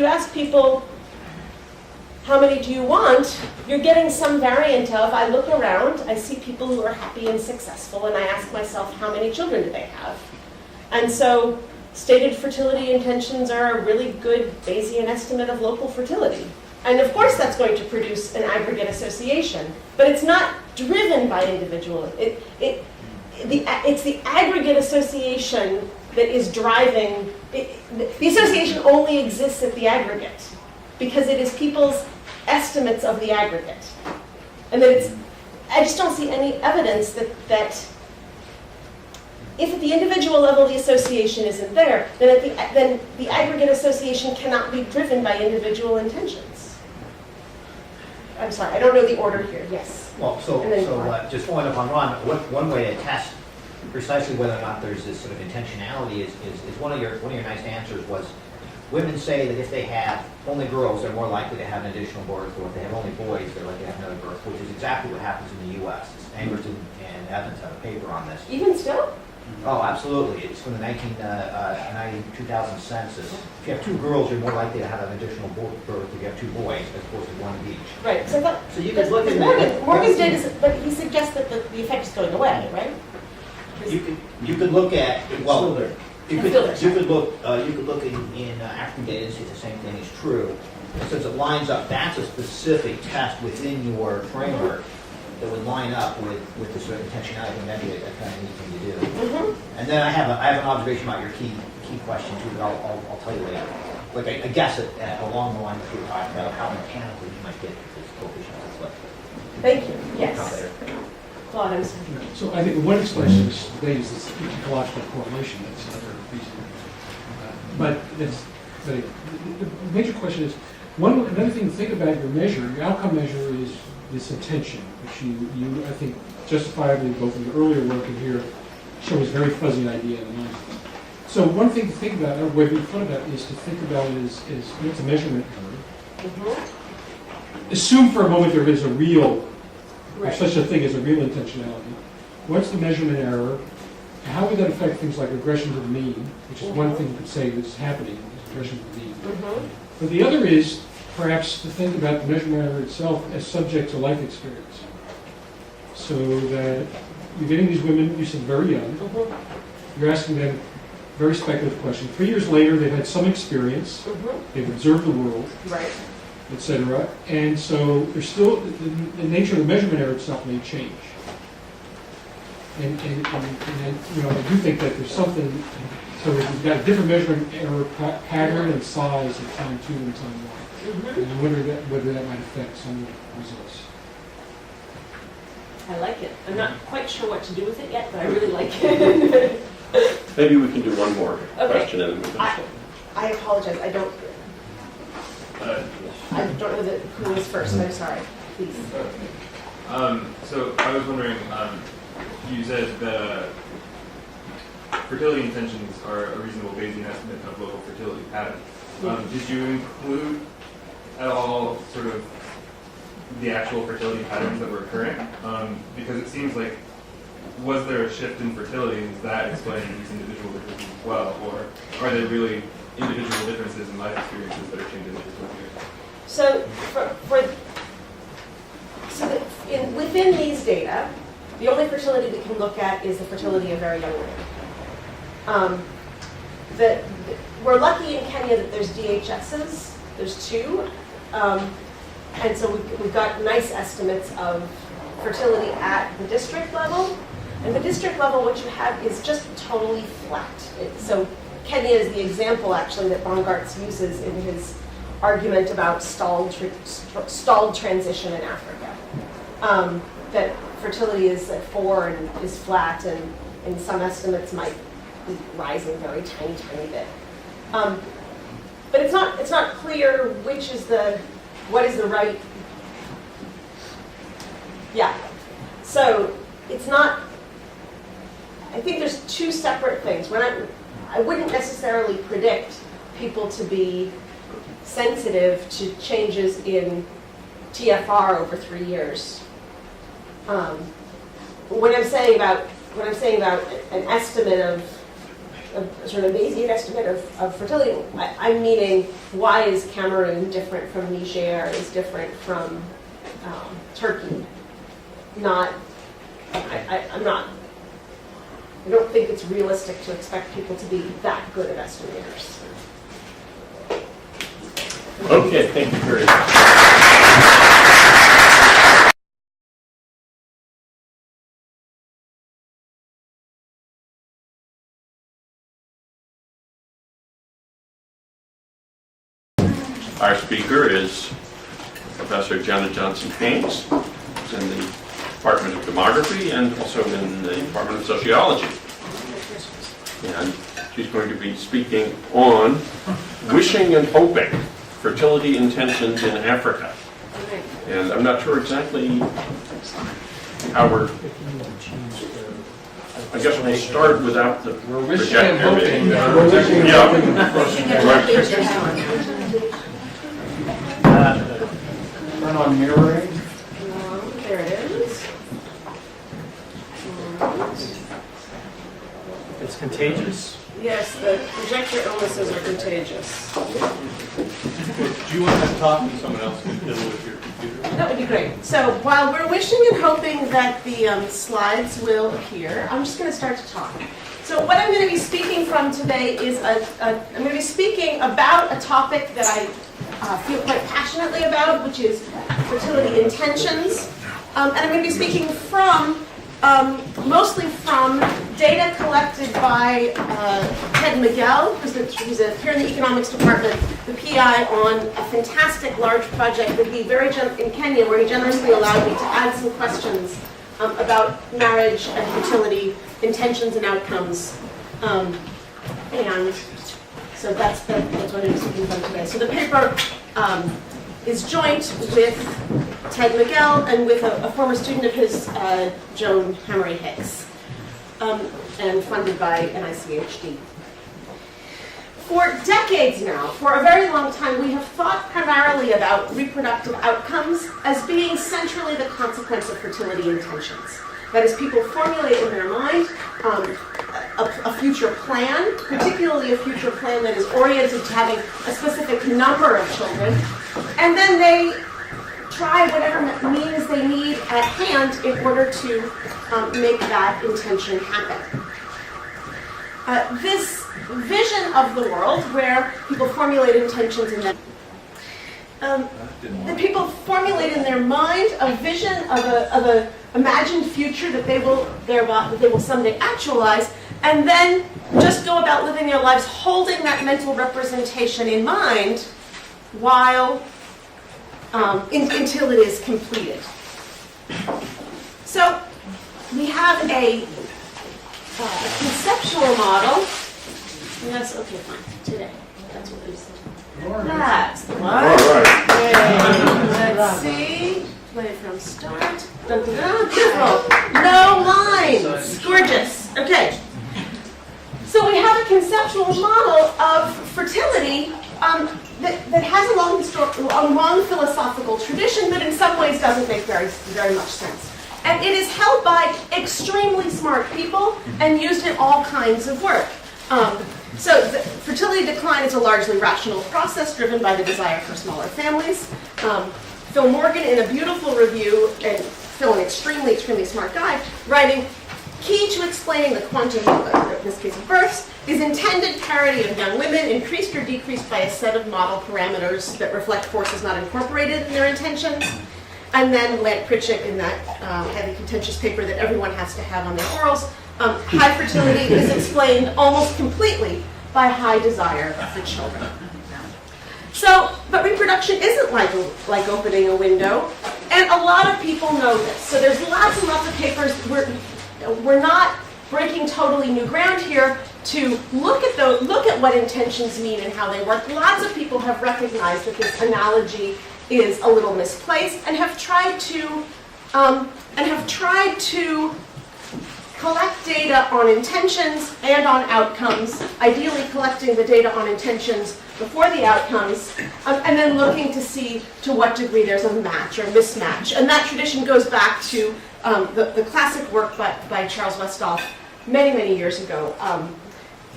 ask people, how many do you want? You're getting some variant of, I look around, I see people who are happy and successful, and I ask myself, how many children do they have? And so stated fertility intentions are a really good Bayesian estimate of local fertility. And of course that's going to produce an aggregate association, but it's not driven by individual. It's the aggregate association that is driving, the association only exists at the aggregate because it is people's estimates of the aggregate. And that I just don't see any evidence that if at the individual level the association isn't there, then the aggregate association cannot be driven by individual intentions. I'm sorry, I don't know the order here, yes. Well, just following up on Ron, one way to test precisely whether or not there's this sort of intentionality is one of your nice answers was, women say that if they have only girls, they're more likely to have an additional birth, or if they have only boys, they're likely to have another birth, which is exactly what happens in the U.S. Angerton and Evans have a paper on this. Even still? Oh, absolutely. It's from the 2000 census. If you have two girls, you're more likely to have an additional birth if you have two boys, as opposed to one of each. Right. So you could look at Morgan's data, but he suggests that the effect is going away, right? You could look at, well, you could look in African data and see if the same thing is true. Since it lines up, that's a specific test within your framework that would line up with the sort of intentionality, and that'd be a kind of neat thing to do. Mm-hmm. And then I have an observation about your key question too, that I'll tell you later. Like I guess it along the line that we were talking about how mechanically you might get this coefficient. Thank you. Yes. Claude, I'm sorry. So I think one explanation is this ecological correlation. That's another reason. But the major question is, another thing to think about your measure, your outcome measure is this intention, which you I think justifiably both in the earlier work and here show is a very fuzzy idea in the mind. So one thing to think about, or way to be fun about, is to think about it as what's a measurement error. Mm-hmm. Assume for a moment there is a real, or such a thing as a real intentionality. What's the measurement error? How would that affect things like regression to the mean, which is one thing you could say that's happening, is regression to the mean. Mm-hmm. But the other is perhaps to think about the measurement error itself as subject to life experience. So that you're getting these women, you said very young, you're asking them a very speculative question. 3 years later, they've had some experience, they've observed the world, etc. And so there's still, the nature of the measurement error itself may change. And I do think that there's something, so we've got a different measurement error pattern and size at time 2 and time 1. And I wonder whether that might affect some of the results. I like it. I'm not quite sure what to do with it yet, but I really like it. Maybe we can do one more question and then we can I apologize. I don't know who was first. I'm sorry. Please. So I was wondering, you said that fertility intentions are a reasonable Bayesian estimate of local fertility patterns. Did you include at all sort of the actual fertility patterns that were occurring? Because it seems like, was there a shift in fertility, and is that explaining these individual differences as well? Or are there really individual differences in life experiences that are changing the fertility? So, within these data, the only fertility we can look at is the fertility of very young women. We're lucky in Kenya that there's DHSs. There's 2. And so we've got nice estimates of fertility at the district level. And the district level, what you have is just totally flat. So Kenya is the example, actually, that Bongartz uses in his argument about stalled transition in Africa. That fertility is at 4 and is flat, and in some estimates might be rising very tiny bit. But it's not clear what is the right. Yeah. So it's not. I think there's two separate things. I wouldn't necessarily predict people to be sensitive to changes in TFR over 3 years. When I'm saying about an estimate of sort of a Bayesian estimate of fertility, I'm meaning why is Cameroon different from Niger, is different from Turkey? I don't think it's realistic to expect people to be that good of estimators. Okay, thank you very much. Our speaker is Professor Janet Johnson-Haynes, who's in the Department of Demography and also in the Department of Sociology. And she's going to be speaking on wishing and hoping, fertility intentions in Africa. And I'm not sure exactly how I guess we'll start without the We're wishing and hoping. Turn on mirroring. There it is. It's contagious. Yes, the projector illnesses are contagious. Do you want to talk and someone else can fiddle with your computer? That would be great. So while we're wishing and hoping that the slides will appear, I'm just going to start to talk. So what I'm going to be speaking from today is I'm going to be speaking about a topic that I feel quite passionately about, which is fertility intentions. And I'm going to be speaking mostly from data collected by Ted Miguel, who's here in the economics department, the PI on a fantastic large project that he in Kenya, where he generously allowed me to add some questions about marriage and fertility intentions and outcomes. And so that's what I'm speaking from today. So the paper is joint with Ted Miguel and with a former student of his, Joan Hammery Hicks, and funded by NICHD. For decades now, for a very long time, we have thought primarily about reproductive outcomes as being centrally the consequence of fertility intentions. That is, people formulate in their mind a future plan, particularly a future plan that is oriented to having a specific number of children, and then they try whatever means they need at hand in order to make that intention happen. This vision of the world, where people formulate intentions in the people formulate in their mind a vision of a imagined future that they will someday actualize, and then just go about living their lives holding that mental representation in mind while until it is completed. So we have a conceptual model. Yes, okay, fine. Today, that's what we said. That's the one. All right. Let's see. Play from start. Dun, dun, dun. Beautiful. No lines. Gorgeous. Okay. So we have a conceptual model of fertility that has a long philosophical tradition that in some ways doesn't make very much sense. And it is held by extremely smart people and used in all kinds of work. So the fertility decline is a largely rational process driven by the desire for smaller families. Phil Morgan, in a beautiful review, and Phil, an extremely, extremely smart guy, writing, key to explaining the quantum, in this case of births, is intended parity of young women, increased or decreased by a set of model parameters that reflect forces not incorporated in their intentions. And then Lant-Pritchett in that heavy contentious paper that everyone has to have on their orals, high fertility is explained almost completely by high desire for children. So, but reproduction isn't like opening a window, and a lot of people know this. So there's lots and lots of papers. We're not breaking totally new ground here to look at what intentions mean and how they work. Lots of people have recognized that this analogy is a little misplaced and have tried to collect data on intentions and on outcomes, ideally collecting the data on intentions before the outcomes, and then looking to see to what degree there's a match or mismatch. And that tradition goes back to the classic work by Charles Westall many, many years ago.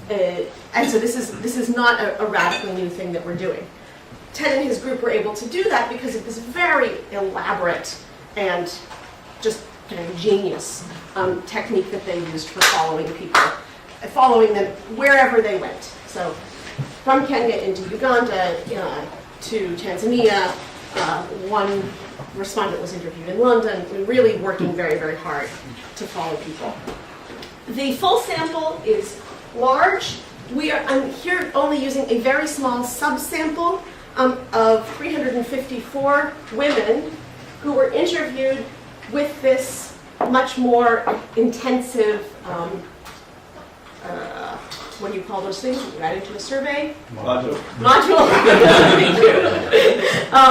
And so this is not a radically new thing that we're doing. Ted and his group were able to do that because of this very elaborate and just kind of genius technique that they used for following people, following them wherever they went. So from Kenya into Uganda to Tanzania, one respondent was interviewed in London, really working very, very hard to follow people. The full sample is large. I'm here only using a very small subsample of 354 women who were interviewed with this much more intensive, what do you call those things? You add into a survey? Module. Thank you.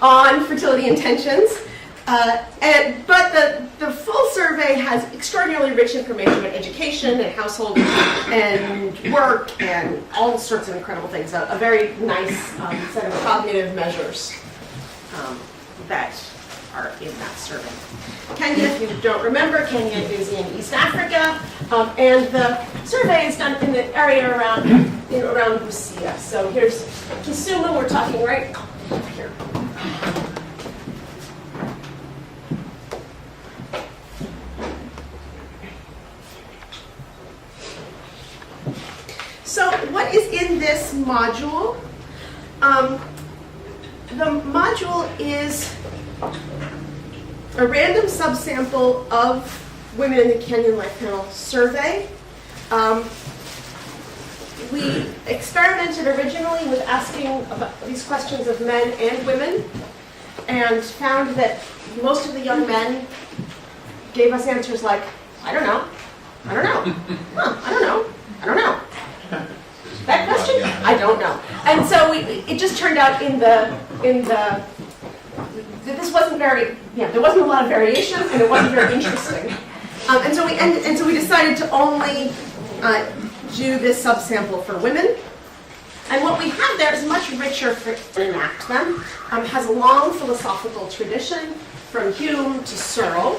On fertility intentions. But the full survey has extraordinarily rich information about education and household and work and all sorts of incredible things. A very nice set of cognitive measures that are in that survey. Kenya, if you don't remember, Kenya is in East Africa, and the survey is done in the area around Busia. So here's Kisumu, we're talking right up here. So what is in this module? The module is a random subsample of women in the Kenyan Life Panel survey. We experimented originally with asking about these questions of men and women and found that most of the young men gave us answers like, I don't know, I don't know, huh, I don't know, I don't know. That question? I don't know. And so it just turned out this wasn't very, there wasn't a lot of variation and it wasn't very interesting. And so we decided to only do this subsample for women. And what we have there is much richer for enact them. Has a long philosophical tradition from Hume to Searle.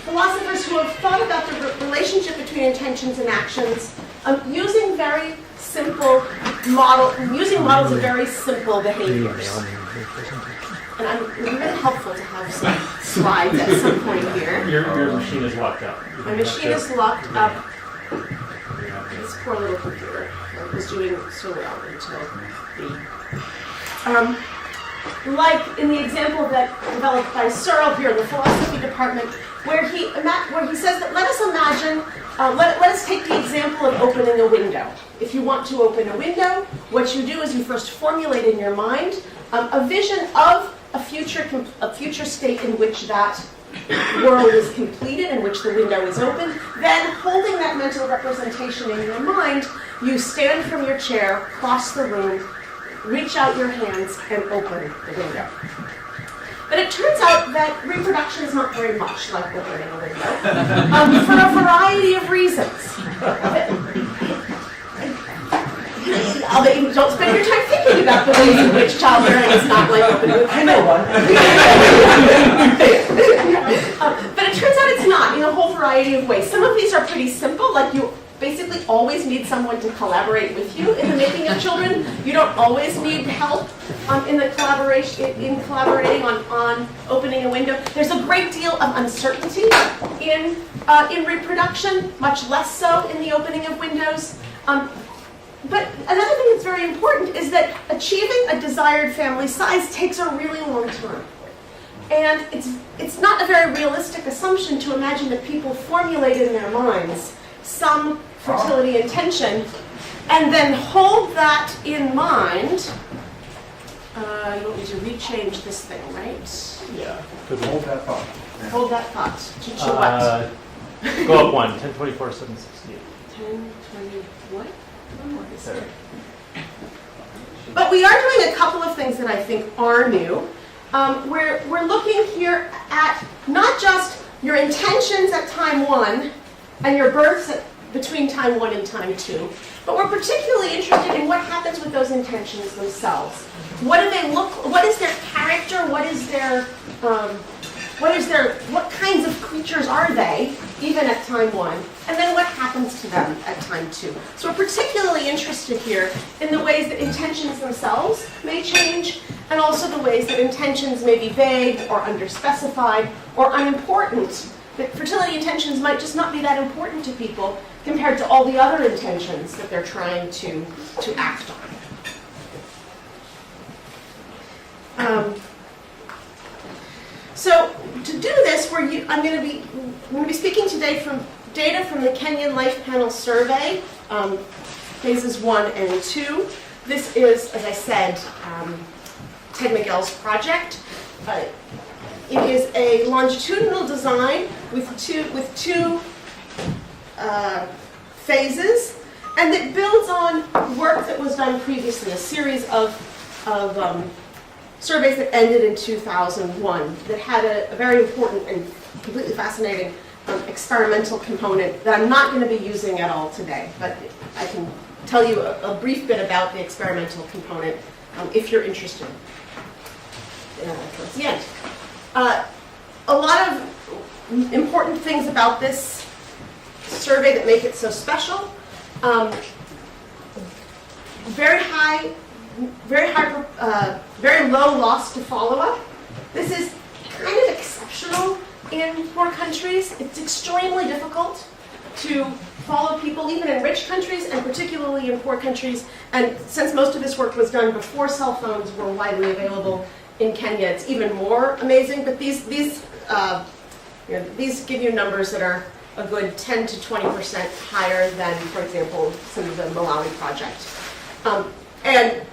Philosophers who have thought about the relationship between intentions and actions using very simple models of very simple behaviors. And it would be really helpful to have some slides at some point here. Your machine is locked up. My machine is locked up. This poor little computer was doing so well until like in the example that developed by Searle here in the philosophy department, where he says that let us imagine, let us take the example of opening a window. If you want to open a window, what you do is you first formulate in your mind a vision of a future state in which that world is completed, in which the window is open. Then, holding that mental representation in your mind, you stand from your chair, cross the room, reach out your hands, and open the window. But it turns out that reproduction is not very much like opening a window, for a variety of reasons. Don't spend your time thinking about the ways in which childbearing is not like opening a window. I know one. But it turns out it's not, in a whole variety of ways. Some of these are pretty simple, like basically always need someone to collaborate with you in the making of children. You don't always need help in collaborating on opening a window. There's a great deal of uncertainty in reproduction, much less so in the opening of windows. But another thing that's very important is that achieving a desired family size takes a really long time. And it's not a very realistic assumption to imagine that people formulate in their minds some fertility intention and then hold that in mind. You want me to rechange this thing, right? Yeah, could hold that thought. Hold that thought. To what? Go up one, 1024, 768. 1020, what? There. But we are doing a couple of things that I think are new. We're looking here at not just your intentions at time 1 and your births between time 1 and time 2, but we're particularly interested in what happens with those intentions themselves. What do they look? What is their character? What kinds of creatures are they, even at time 1? And then what happens to them at time 2? So we're particularly interested here in the ways that intentions themselves may change, and also the ways that intentions may be vague or underspecified or unimportant. That fertility intentions might just not be that important to people compared to all the other intentions that they're trying to act on. So to do this, I'm going to be speaking today from data from the Kenyan Life Panel Survey, phases 1 and 2. This is, as I said, Ted Miguel's project. It is a longitudinal design with two phases, and it builds on work that was done previously, a series of surveys that ended in 2001 that had a very important and completely fascinating experimental component that I'm not going to be using at all today, but I can tell you a brief bit about the experimental component if you're interested towards the end. A lot of important things about this survey that make it so special. Very low loss to follow-up. This is kind of exceptional in poor countries. It's extremely difficult to follow people, even in rich countries, and particularly in poor countries. And since most of this work was done before cell phones were widely available in Kenya, it's even more amazing. But these give you numbers that are a good 10 to 20% higher than, for example, some of the Malawi project. And